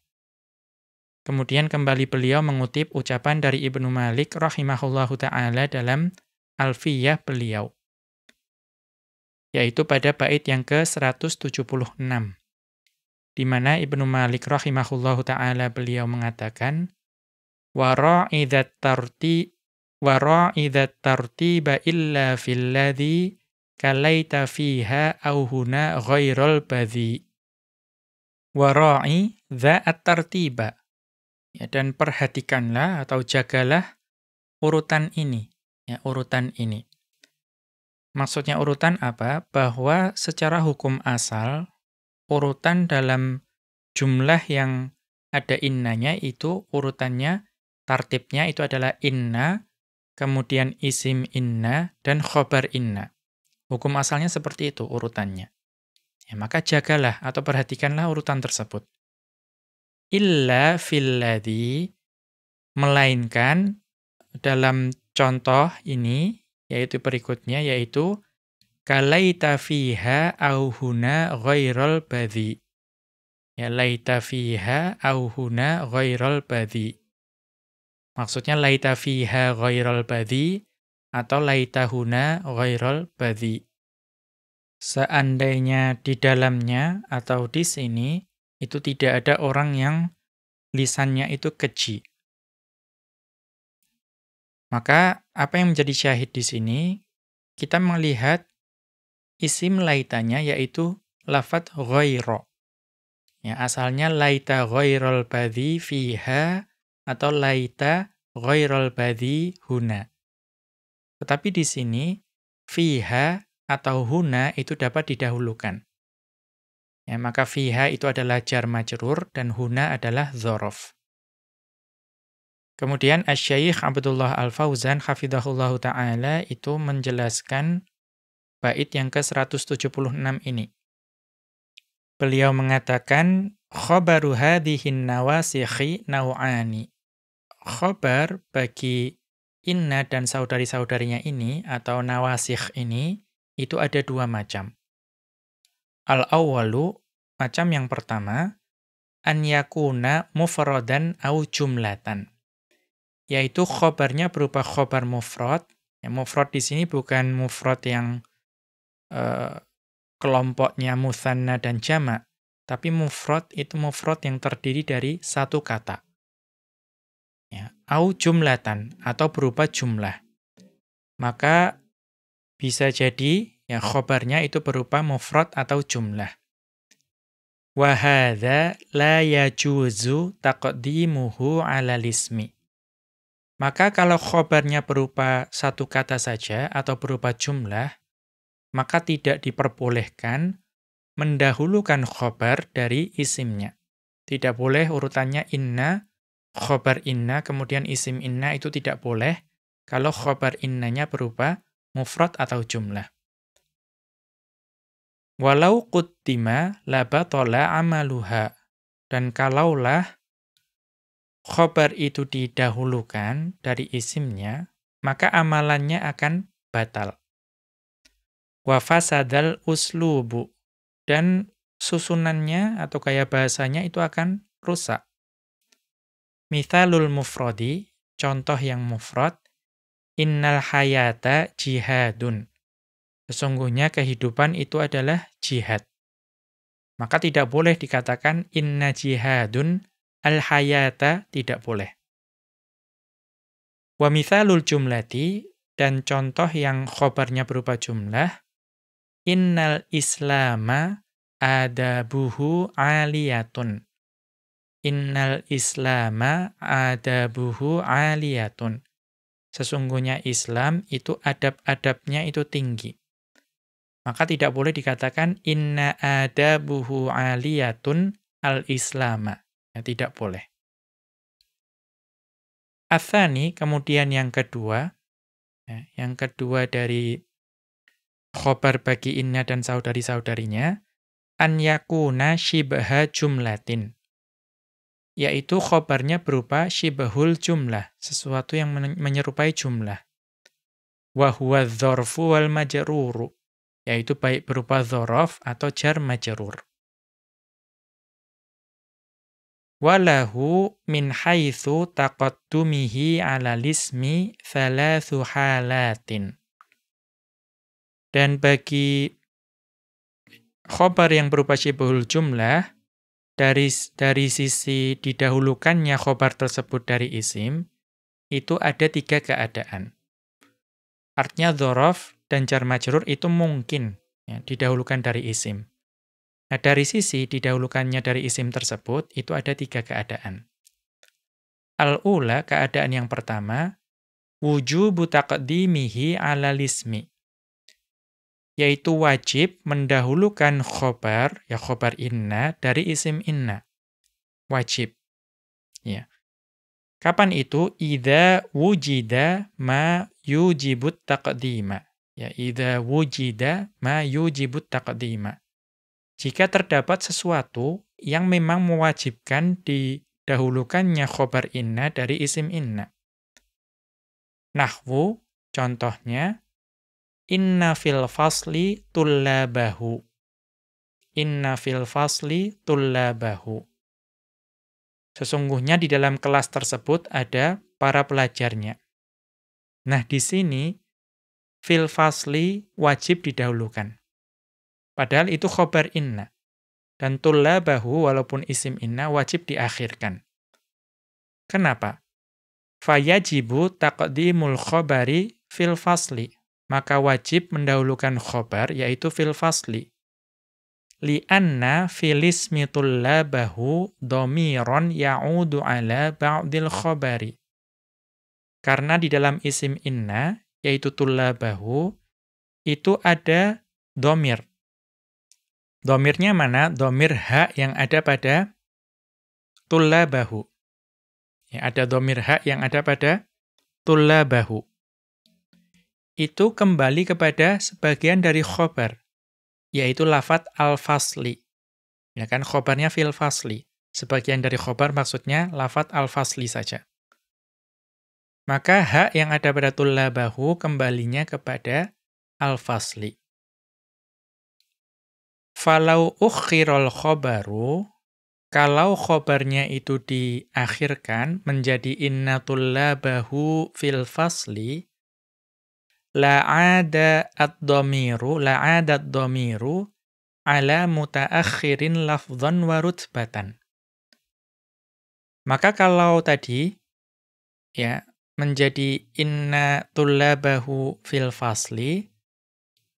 Kemudian kembali beliau mengutip ucapan dari Ibnu Malik rahimahullahu ta'ala dalam Alfiyah beliau, yaitu pada bait yang ke-176, di mana Ibnu Malik rahimahullahu ta'ala beliau mengatakan, wara'idat tartiba illa filladhi kalaita fiha au huna ghairal badhi. Wara'i dza'at tartiba. Ya, dan perhatikanlah atau jagalah urutan ini. Ya, urutan ini. Maksudnya urutan apa? Bahwa secara hukum asal, urutan dalam jumlah yang ada innanya itu urutannya, tartibnya itu adalah inna, kemudian isim inna, dan khobar inna. Hukum asalnya seperti itu urutannya. Ya, maka jagalah atau perhatikanlah urutan tersebut. Illa filladhi, melainkan dalam contoh ini, yaitu berikutnya, yaitu kalaita fiha au huna ghairal badhi. Ya, laita fiha au huna ghairal badhi. Maksudnya laita fiha ghairal badhi atau laita huna ghairal badhi. Seandainya di dalamnya atau di sini itu tidak ada orang yang lisannya itu keji. Maka apa yang menjadi syahid di sini? Kita melihat isim laitanya yaitu lafadz ghaira. Ya, asalnya laita ghairal badhi fiha atau laita ghairal badhi huna. Tetapi di sini fiha atau huna itu dapat didahulukan. Ya, maka fiha itu adalah jar majrur dan huna adalah dzaraf. Kemudian Asy-Syaikh Abdullah Al-Fauzan hafizahullahu taala itu menjelaskan bait yang ke-176 ini. Beliau mengatakan khabaru hadhihin nawasikhi nau'ani. Khabar bagi inna dan saudari-saudarinya ini atau nawasikh ini itu ada dua macam. Al-awwalu, macam yang pertama, an yakuna mufradan au jumlatan. Yaitu khobarnya berupa khobar mufrad. Ya, mufrad di sini bukan mufrad yang kelompoknya mutsanna dan jamak, tapi mufrad itu mufrad yang terdiri dari satu kata. Ya, au jumlatan atau berupa jumlah. Maka bisa jadi ya khobarnya itu berupa mufrad atau jumlah. Wa hadza la yajuzu taqdimuhu 'ala ismi. Maka kalau khobarnya berupa satu kata saja atau berupa jumlah, maka tidak diperbolehkan mendahulukan khobar dari isimnya. Tidak boleh urutannya inna, khobar inna, kemudian isim inna, itu tidak boleh kalau khobar innanya berupa mufrad atau jumlah. Walau quddima la batala amaluha. Dan kalaulah khobar itu didahulukan dari isimnya, maka amalannya akan batal. Wa fasadal uslubu. Dan susunannya atau gaya bahasanya itu akan rusak. Mithalul mufradi, contoh yang mufrad, innal hayata jihadun. Sesungguhnya kehidupan itu adalah jihad. Maka tidak boleh dikatakan inna jihadun al-hayata, tidak boleh. Wa mithalul jumlati, dan contoh yang khobarnya berupa jumlah, innal islama adabuhu aliyatun. Innal islama adabuhu aliyatun. Sesungguhnya Islam itu adab-adabnya itu tinggi. Maka tidak boleh dikatakan inna adabuhu aliyatun al-islama. Ya, tidak boleh. Atsani, kemudian yang kedua, ya, yang kedua dari khobar bagi inna dan saudari-saudarinya, an yakuna shibha jumlatin. Yaitu khobarnya berupa shibhul jumlah, sesuatu yang menyerupai jumlah. Wa huwa dzarfu wal majruru, yaitu baik berupa dzaraf atau jar majrur. Walahu min haitsu taqaddumihi 'ala lismi thalathu halatin. Dan bagi khobar yang berupa syibhul jumlah, dari sisi didahulukannya khobar tersebut dari isim, itu ada 3 keadaan. Artinya dzaraf dan jar majrur itu mungkin ya, didahulukan dari isim. Nah, dari sisi didahulukannya dari isim tersebut, itu ada 3 keadaan. Al-ula, keadaan yang pertama, wujubu taqdimihi 'ala lismi. Yaitu wajib mendahulukan khobar, ya khobar inna, dari isim inna. Wajib. Ya. Kapan itu? Idza wujida ma yujibut taqdima. Ya, idza wujida ma yujibut taqdima. Jika terdapat sesuatu yang memang mewajibkan didahulukannya khobar inna dari isim inna. Nahwu, contohnya, inna fil fasli tullabahu. Inna fil fasli tullabahu. Sesungguhnya di dalam kelas tersebut ada para pelajarnya. Nah, di sini, fil fasli wajib didahulukan. Padahal itu khobar inna. Dan tullabahu walaupun isim inna wajib diakhirkan. Kenapa? Fayajibu taqdimul khobari fil fasli. Maka wajib mendahulukan khobar yaitu fil fasli. Li'anna fil ismi tullabahu dhamiron ya'udu ala ba'dil khobari. Karena di dalam isim inna, yaitu tullabahu, itu ada dhamir. Dhamirnya mana? Dhamir ha yang ada pada tullabahu. Ya, ada dhamir ha yang ada pada tullabahu. Itu kembali kepada sebagian dari khobar, yaitu lafadz al-fasli. Ya kan, khobarnya fil fasli. Sebagian dari khobar maksudnya lafadz al-fasli saja. Maka hak yang ada pada tullabahu kembalinya kepada al-fasli. Falau ukhirol khobaru, kalau khobarnya itu diakhirkan menjadi inna tullabahu fil fasli, la'adat dhamiru ala mutaakhirin lafdhan wa rutbatan. Maka kalau tadi, ya, menjadi inna tullabahu fil fasli,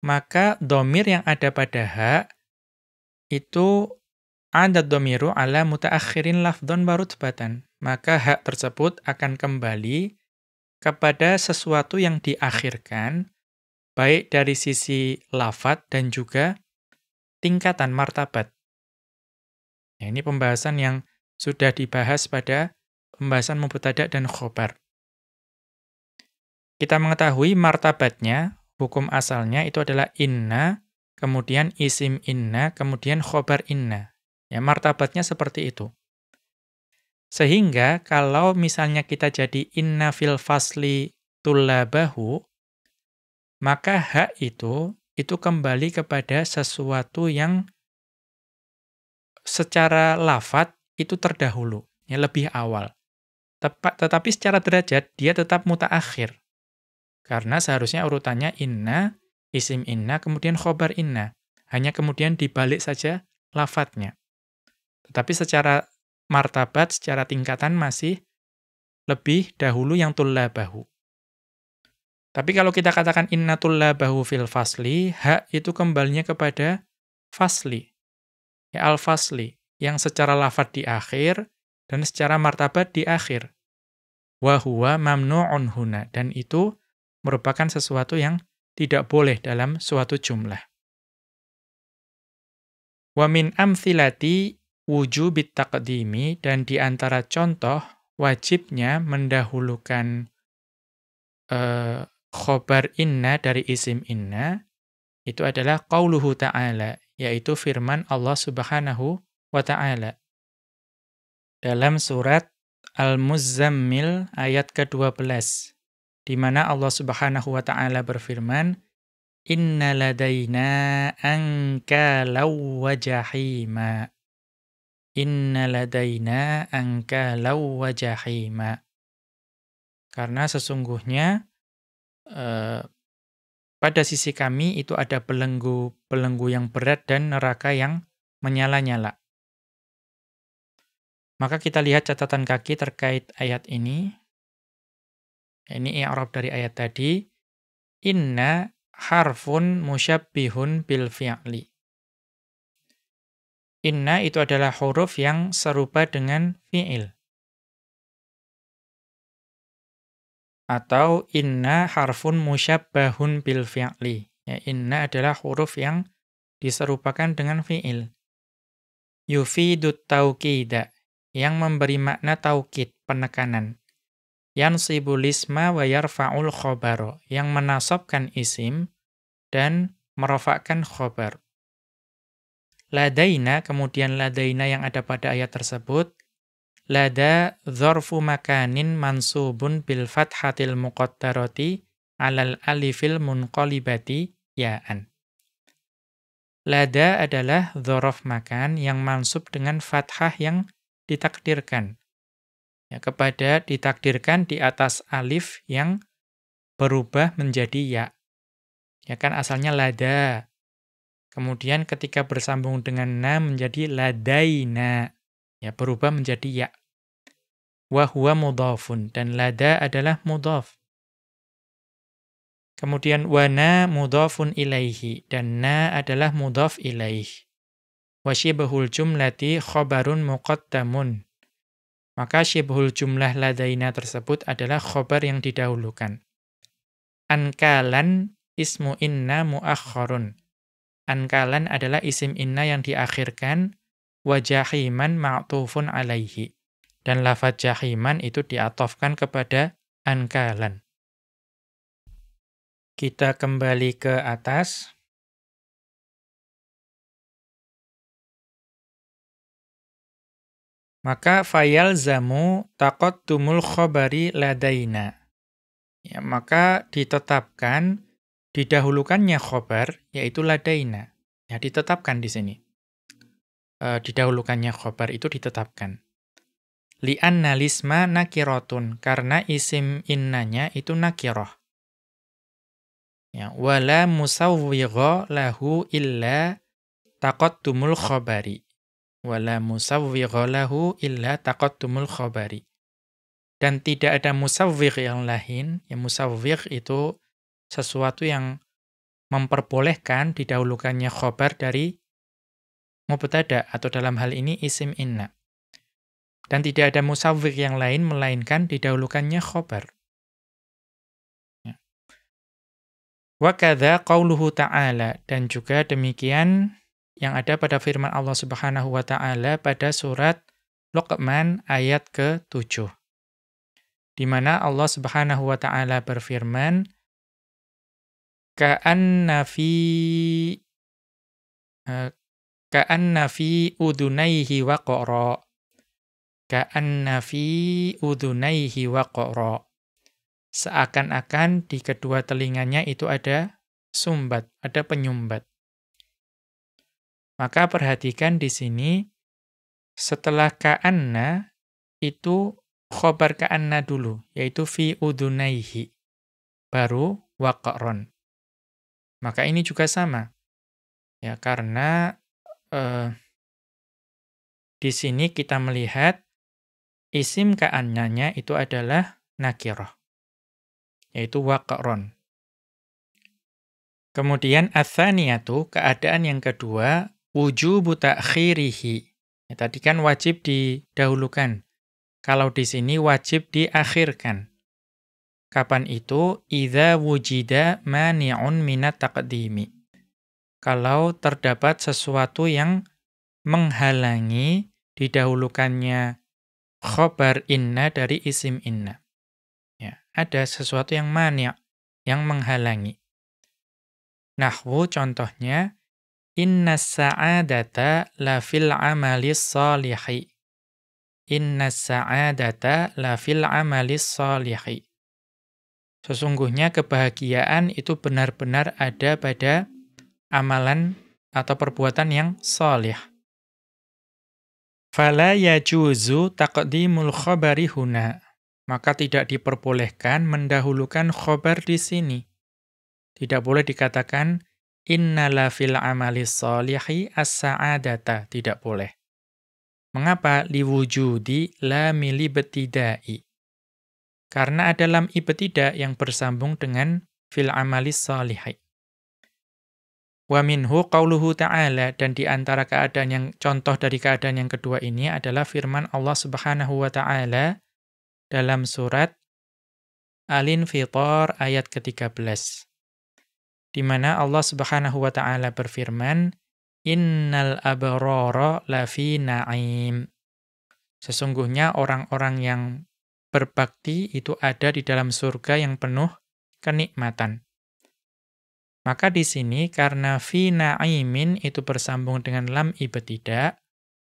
maka dhamir yang ada pada ha itu ada dhamiru ala mutaakhirin lafdhan wa rutbatan. Maka hak tersebut akan kembali kepada sesuatu yang diakhirkan, baik dari sisi lafadz dan juga tingkatan martabat. Ya, ini pembahasan yang sudah dibahas pada pembahasan mubtada dan khobar. Kita mengetahui martabatnya, hukum asalnya itu adalah inna, kemudian isim inna, kemudian khobar inna. Ya, martabatnya seperti itu. Sehingga kalau misalnya kita jadi inna fil fasli tullabahu, maka hak itu kembali kepada sesuatu yang secara lafadz itu terdahulu, ya, lebih awal. Tetapi secara derajat dia tetap mutaakhir. Karena seharusnya urutannya inna, isim inna, kemudian khobar inna. Hanya kemudian dibalik saja lafadznya. Tetapi secara martabat, secara tingkatan masih lebih dahulu yang tullabahu. Tapi kalau kita katakan inna tullabahu fil fasli, hak itu kembalinya kepada fasli. Ya, al-fasli, yang secara lafadz di akhir dan secara martabat di akhir. Wa huwa mamnu'un huna, dan itu merupakan sesuatu yang tidak boleh dalam suatu jumlah. Wa min amthilati wujubit taqdimi, dan di antara contoh wajibnya mendahulukan khobar inna dari isim inna, itu adalah qauluhu ta'ala, yaitu firman Allah Subhanahu wa ta'ala. Dalam surat Al-Muzzammil ayat ke-12. Di mana Allah Subhanahu wa ta'ala berfirman, Inna ladaina ankalau wa jahima. Inna ladaina ankalau wa jahima. Karena sesungguhnya pada sisi kami itu ada belenggu yang berat dan neraka yang menyala-nyala. Maka kita lihat catatan kaki terkait ayat ini. Ini i'rab dari ayat tadi. Inna harfun musyabbihun bil fi'li. Inna itu adalah huruf yang serupa dengan fi'il. Atau inna harfun musyabbahun bil fi'li. Ya, inna adalah huruf yang diserupakan dengan fi'il. Yufidut tauqida, yang memberi makna taukid, penekanan. Yansibul isma wa yarfa'ul khobaro, yang menasabkan isim dan merofakkan khobar. Ladaina, kemudian ladaina yang ada pada ayat tersebut, lada dzarfu makanin mansubun bil fathatil muqaddarati alal alifil munqalibati ya'an. Lada adalah dzaraf makan yang mansub dengan fathah yang ditakdirkan. Ya, kepada ditakdirkan di atas alif yang berubah menjadi ya. Ya kan asalnya lada. Kemudian ketika bersambung dengan na menjadi ladaina. Ya, berubah menjadi ya. Wa huwa mudhafun, dan lada adalah mudhaf. Kemudian wana mudhafun ilaihi, dan na adalah mudhaf ilaih. Wa syibhul jumlati khabarun muqaddamun. Maka syibhul jumlah ladaina tersebut adalah khobar yang didahulukan. Ankalan ismu inna muakhkharun. Ankalan adalah isim inna yang diakhirkan, wa jahiman ma'tufun alaihi. Dan lafadz jahiman itu diatofkan kepada ankalan. Kita kembali ke atas. Maka fayalzamu taqaddumul khabari ladaina. Ya, maka ditetapkan didahulukannya khobar, yaitu ladaina. Ya, ditetapkan di sini. Didahulukannya khobar itu ditetapkan. Li'anna lisma nakiratun, karena isim innanya itu nakiroh. Ya, wala musawwigha lahu illa taqaddumul khabari. Wala musawwigha lahu illa taqaddumul khabari. Dan tidak ada musawwigh yang lain. Ya, musawwigh itu sesuatu yang memperbolehkan didahulukannya khobar dari mubtada atau dalam hal ini isim inna. Dan tidak ada musawwigh yang lain melainkan didahulukannya khobar. Ya. Wa kadza qauluhu ta'ala, dan juga demikian yang ada pada firman Allah Subhanahu wa taala pada surat Luqman ayat ke-7. Di mana Allah Subhanahu wa taala berfirman, ka'anna fi udunaihi waqra. Ka'anna fi udunaihi waqra. Seakan-akan di kedua telinganya itu ada sumbat, ada penyumbat. Maka perhatikan di sini, setelah ka'anna, itu khobar ka'anna dulu, yaitu fi udunaihi. Baru waqron. Maka ini juga sama. Ya, karena di sini kita melihat isim ka'annanya itu adalah nakirah, yaitu waqron. Kemudian ats-tsaniyatu, keadaan yang kedua, wujubu ta'khirihi. Ya, tadi kan wajib didahulukan. Kalau di sini wajib diakhirkan. Kapan itu? Idza wujida mani'un minat taqdimi. Kalau terdapat sesuatu yang menghalangi didahulukannya khobar inna dari isim inna. Ya, ada sesuatu yang mani', yang menghalangi. Nahwu contohnya, inna sa'adata la fil amalis salihi. Inna sa'adata la fil amalis salihi. Sesungguhnya kebahagiaan itu benar-benar ada pada amalan atau perbuatan yang salih. Fala yajuzu taqdimul khabari huna. Maka tidak diperbolehkan mendahulukan khobar di sini. Tidak boleh dikatakan innala fil amalis salihi as-sa'adata, tidak boleh. Mengapa? Liwujudi lamil ibtidai. Karena ada lam ibtida yang bersambung dengan fil amalis salihi. Wa minhu qauluhu ta'ala, dan di antara keadaan yang contoh dari keadaan yang kedua ini adalah firman Allah Subhanahu wa taala dalam surat Al-Infitar ayat ke-13. Di mana Allah Subhanahu wa taala berfirman, innal abrara lafi na'im. Sesungguhnya orang-orang yang berbakti itu ada di dalam surga yang penuh kenikmatan. Maka di sini karena fi na'imin itu bersambung dengan lam ibtida,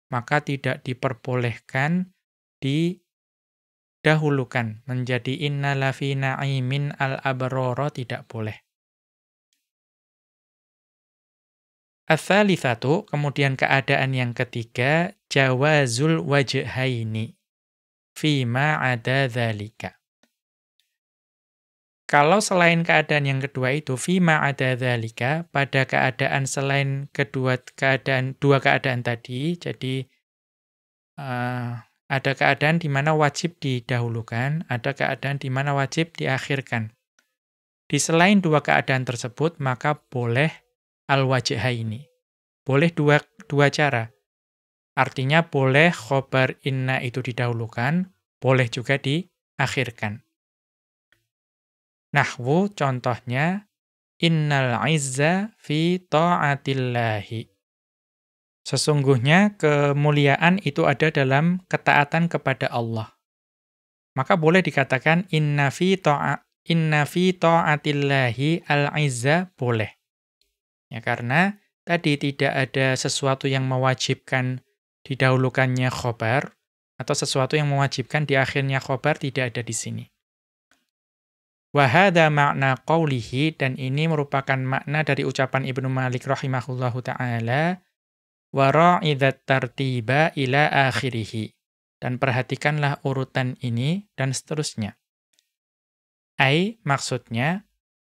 maka tidak diperbolehkan didahulukan menjadi innala fi na'imin al-abrara, tidak boleh. Ats-tsalitsatu, kemudian keadaan yang ketiga, jawazul wajhaini fima ada dzalika. Kalau selain keadaan yang kedua itu, fima ada dzalika, pada keadaan selain dua keadaan tadi, jadi ada keadaan di mana wajib didahulukan, ada keadaan di mana wajib diakhirkan. Di selain dua keadaan tersebut, maka boleh al-wajhaini. Boleh dua cara. Artinya boleh khobar inna itu didahulukan, boleh juga diakhirkan. Nahwu contohnya, Innal izza fi ta'atillahi. Sesungguhnya kemuliaan itu ada dalam ketaatan kepada Allah. Maka boleh dikatakan inna fi ta'atillahi al-izza boleh. Ya, karena tadi tidak ada sesuatu yang mewajibkan didahulukannya khobar, atau sesuatu yang mewajibkan di akhirnya khobar tidak ada di sini. Wa hadza makna qawlihi, dan ini merupakan makna dari ucapan Ibnu Malik rahimahullahu ta'ala, wa ra'idzat tartiba ila akhirih. Dan perhatikanlah urutan ini dan seterusnya. Ai, maksudnya,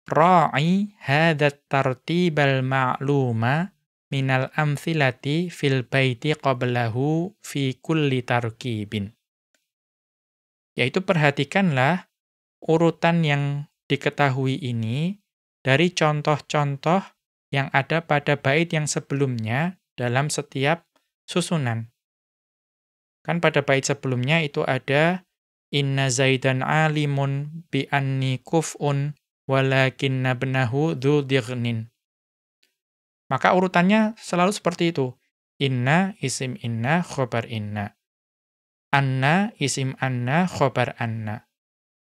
ra'i hadzat tartibal ma'luma minal amthilati fil baiti qablahu fi kulli tarkibin. Yaitu perhatikanlah urutan yang diketahui ini dari contoh-contoh yang ada pada bait yang sebelumnya dalam setiap susunan. Kan pada bait sebelumnya itu ada inna zaidan alimun bi anni kuf'un walakinna ibnahu dzu dighnin. Maka urutannya selalu seperti itu. Inna isim inna khobar inna. Anna isim anna khobar anna.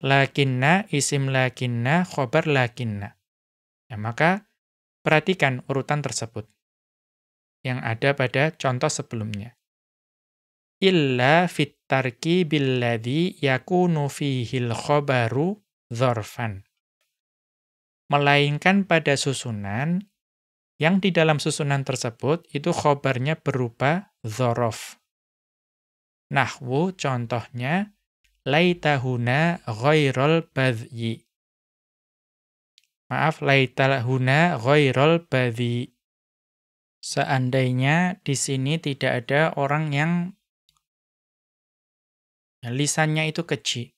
Lakinna isim lakinna khobar lakinna. Ya, maka perhatikan urutan tersebut yang ada pada contoh sebelumnya. Illa fit tarkibil ladzi yakunu fihil khobaru dzarfan. Melainkan pada susunan yang di dalam susunan tersebut itu khobarnya berupa dzaraf. Nahwu contohnya laitahuna ghairal badyi. Maaf, laitahuna ghairal badyi. Seandainya di sini tidak ada orang yang lisannya itu keji.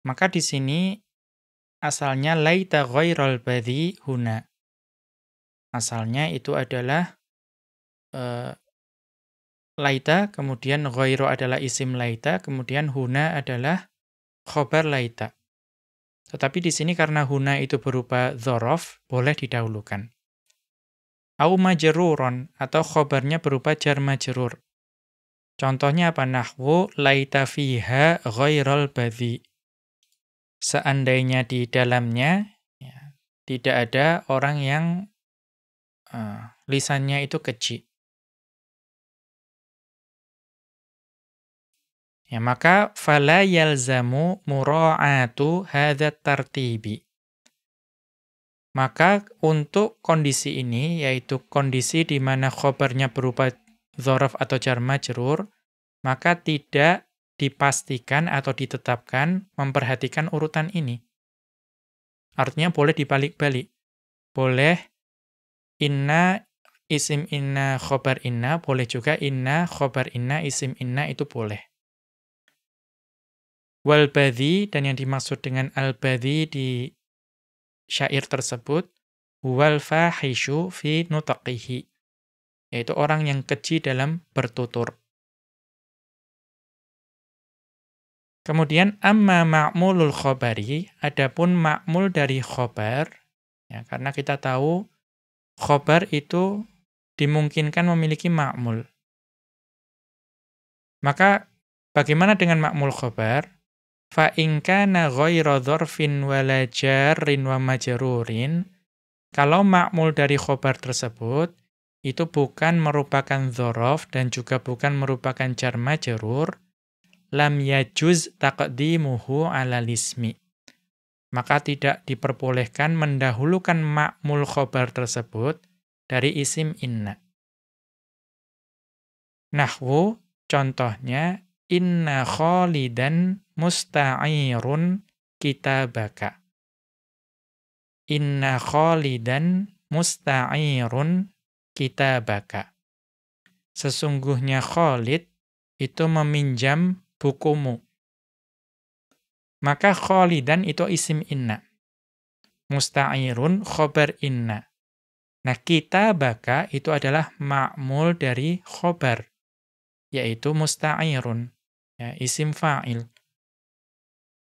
Maka di sini asalnya laita ghairal badyi huna. Asalnya itu adalah laita, kemudian ghairu adalah isim laita, kemudian huna adalah khobar laita. Tetapi di sini karena huna itu berupa dzaraf, boleh didahulukan. Au majruron, atau khobarnya berupa jar majrur. Contohnya apa? Nahwu laita fiha ghairal badyi. Seandainya di dalamnya ya, tidak ada orang yang lisannya itu keji. Ya, maka fala yalzamu mura'atu hadzat tartibi. Maka untuk kondisi ini, yaitu kondisi di mana khobarnya berupa dzaraf atau jar majrur, maka tidak dipastikan atau ditetapkan memperhatikan urutan ini. Artinya boleh dibalik-balik. Boleh inna isim inna khobar inna, boleh juga inna khobar inna isim inna, itu boleh. Wal badhi, dan yang dimaksud dengan al badhi di syair tersebut wal fahishu fi nutaqihi, yaitu orang yang keji dalam bertutur. Kemudian amma ma'mulul khobari, adapun ma'mul dari khobar, ya, karena kita tahu khobar itu dimungkinkan memiliki ma'mul. Maka bagaimana dengan ma'mul khobar? Fa in kana ghairu dzarfin wala jarrin wa majrurin, kalau ma'mul dari khobar tersebut itu bukan merupakan dzaraf dan juga bukan merupakan jar majrur, lam yajuz taqdimuhu 'alal ismi. Maka tidak diperbolehkan mendahulukan ma'mul khobar tersebut dari isim inna. Nahwu contohnya inna khalidan musta'irun kitabaka. Inna khalidan musta'irun kitabaka. Sesungguhnya Khalid itu meminjam bukumu. Maka khalidan itu isim inna. Musta'irun khobar inna. Nah, kitabaka itu adalah ma'mul dari khobar, yaitu musta'irun, ya, isim fa'il.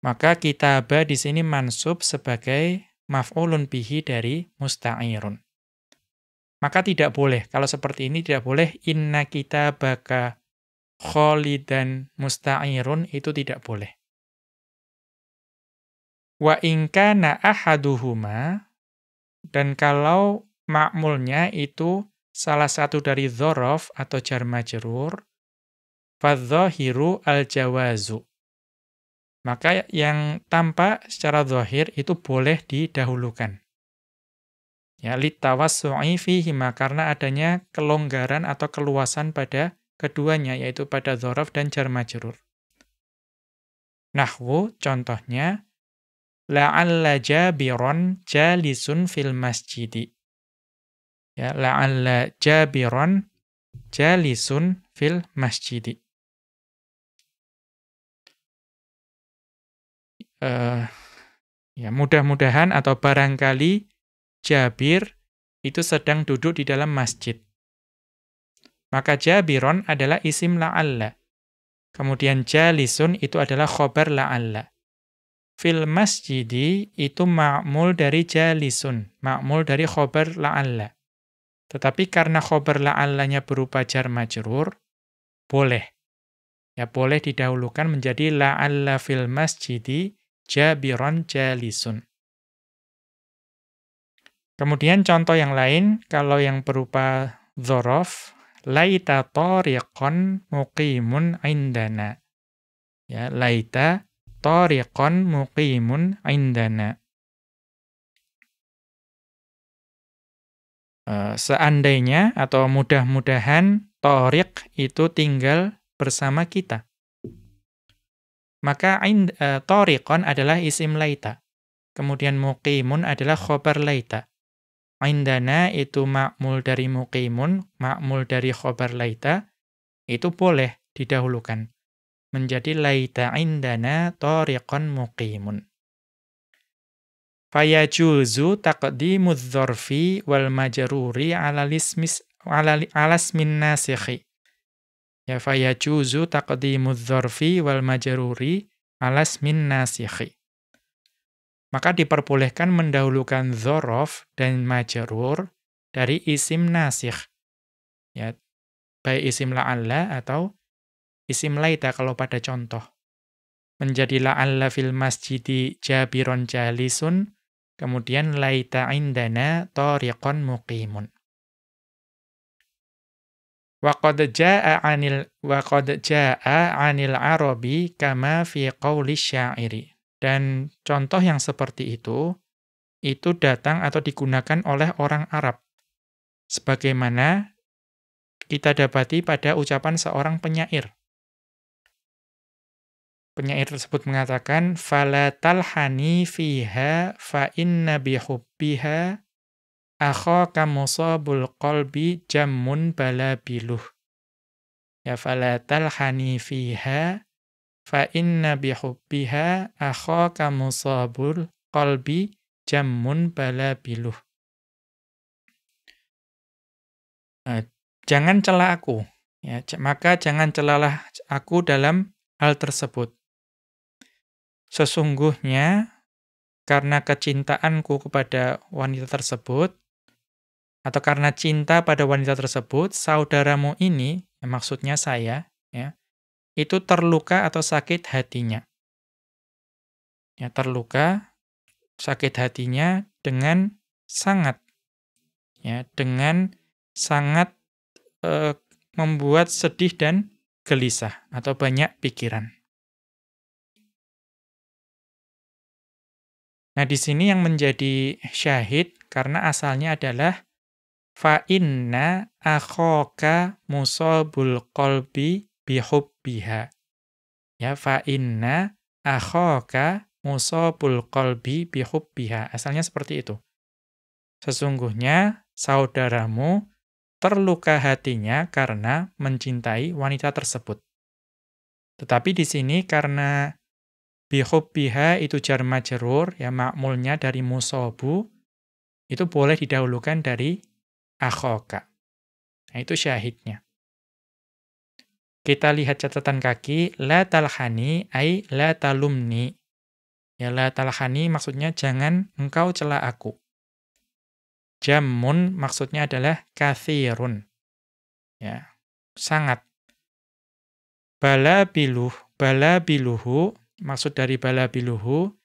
Maka kitaba di sini mansub sebagai maf'ulun bihi dari musta'irun. Maka tidak boleh, kalau seperti ini tidak boleh inna kitabaka khalidan musta'irun, itu tidak boleh. Wa in kana ahaduhuma, dan kalau ma'mulnya itu salah satu dari dzaraf atau jar majrur, fadzahiru al-jawazu. Maka yang tampak secara zahir itu boleh didahulukan. Ya, litawassu'i fihima, karena adanya kelonggaran atau keluasan pada keduanya, yaitu pada dzaraf dan jar majrur. Nahwu, contohnya, la'alla jabiron jalisun fil masjidi. Ya, la'alla jabiron jalisun fil masjidi. Ya, mudah-mudahan atau barangkali Jabir itu sedang duduk di dalam masjid. Maka Jabiron adalah isim la'alla. Kemudian jalisun itu adalah khobar la'alla. Fil masjidi itu ma'mul dari jalisun, ma'mul dari khobar la'alla. Tetapi karena khobar la'allanya berupa jar majrur, boleh. Ya, boleh didahulukan menjadi la'alla fil masjidi Jabiron jalisun. Kemudian contoh yang lain, kalau yang berupa dzaraf, laita tariqan muqimun indana. Ya, laita tariqan muqimun indana. Seandainya atau mudah-mudahan tariq itu tinggal bersama kita. Maka tariqan adalah isim laita. Kemudian muqimun adalah khobar laita. Indana itu ma'mul dari muqimun, ma'mul dari khobar laita, itu boleh didahulukan. Menjadi laita indana tariqan muqimun. Fayajuzu taqdimudz dzarfi wal majruri ala ismin nasikhi. Ya, fayajuzu taqdimudz dzarfi wal majruri ala ismin nasikhi. Maka diperbolehkan mendahulukan dzaraf dan majrur dari isim nasikh. Ya, baik isim la'alla atau isim laita kalau pada contoh. Menjadi la'alla fil masjidi jabiron jalisun, kemudian laita indana tariqan muqimun. Wa qad jaa'a 'anil arabi kama fi qauli syairi. Dan contoh yang seperti itu datang atau digunakan oleh orang Arab. Sebagaimana kita dapati pada ucapan seorang penyair. Penyair tersebut mengatakan, fala talhani fiha fa inna bihubbiha akhaka musabul qalbi jammun balabiluh. Ya, fala talhani fiha fa inna bihubbiha akhaka musabul qalbi jammun balabiluh. Jangan cela aku, ya, maka jangan celalah aku dalam hal tersebut. Sesungguhnya karena kecintaanku kepada wanita tersebut, atau karena cinta pada wanita tersebut, saudaramu ini, ya, maksudnya saya, ya, itu terluka atau sakit hatinya. Ya, terluka, sakit hatinya dengan sangat. Ya, dengan sangat membuat sedih dan gelisah atau banyak pikiran. Nah, di sini yang menjadi syahid karena asalnya adalah fa inna akhaka musabul qalbi bihubbiha. Ya, fa inna akhaka musabul qalbi bihubbiha. Asalnya seperti itu. Sesungguhnya saudaramu terluka hatinya karena mencintai wanita tersebut. Tetapi di sini karena bihubbiha itu jar majrur, ya, ma'mulnya dari musabu, itu boleh didahulukan dari akhaka. Nah, itu syahidnya. Kita lihat catatan kaki, la talhani ay la talumni. Ya la talhani maksudnya jangan engkau cela aku. Jammun maksudnya adalah kathirun. Ya, sangat. Balabiluhu, maksud dari balabiluhu,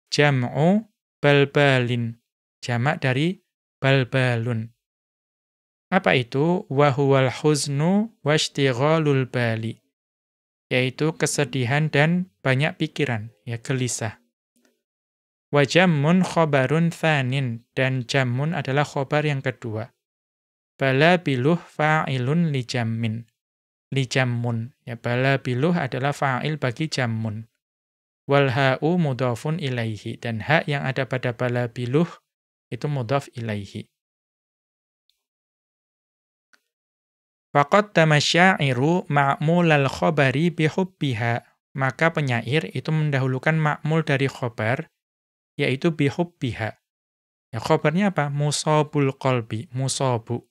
jam'u balbalin. Jamak dari balbalun. Apa itu? Wahuwal huznu washtighalul bali. Yaitu kesedihan dan banyak pikiran, ya gelisah. Wa jammun khobarun thanin, dan jammun adalah khobar yang kedua. Balabiluh fa'ilun li jammin. Li jammun. Ya, balabiluh adalah fa'il bagi jammun. Wal ha'u mudhafun ilaihi, dan ha yang ada pada balabiluh itu mudhaf ilaihi. Faqaddama syairu ma'mulal khobari bihubbiha. Maka penyair itu mendahulukan ma'mul dari khobar, yaitu bihubbiha. Ya, khobarnya apa? Musobul qalbi, musobu.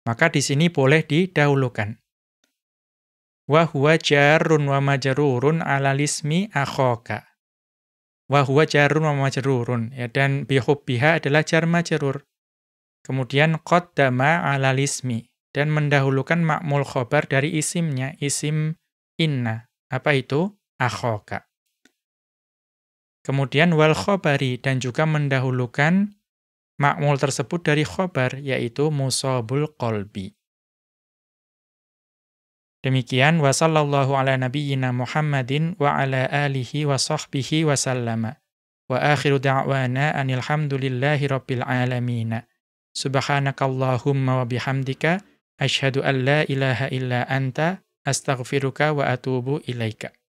Maka di sini boleh didahulukan. Wa huwa jarrun wa majrurun 'alal ismi akhaka. Wa huwa jarrun wa majrurun. Ya, dan bihubbiha adalah jar majrur. Kemudian qaddama 'alal ismi, dan mendahulukan ma'mul khobar dari isimnya, isim inna. Apa itu? Akhaka. Kemudian wal khobari, dan juga mendahulukan ma'mul tersebut dari khobar, yaitu musobul qalbi. Demikian, wa sallallahu ala nabiyyina Muhammadin wa ala alihi wa sahbihi wa sallama. Wa akhiru da'wana anil hamdulillahi rabbil alamina. Subhanakallahumma wa bihamdika, asyhadu an la ilaha illa anta, astaghfiruka wa atubu ilaika.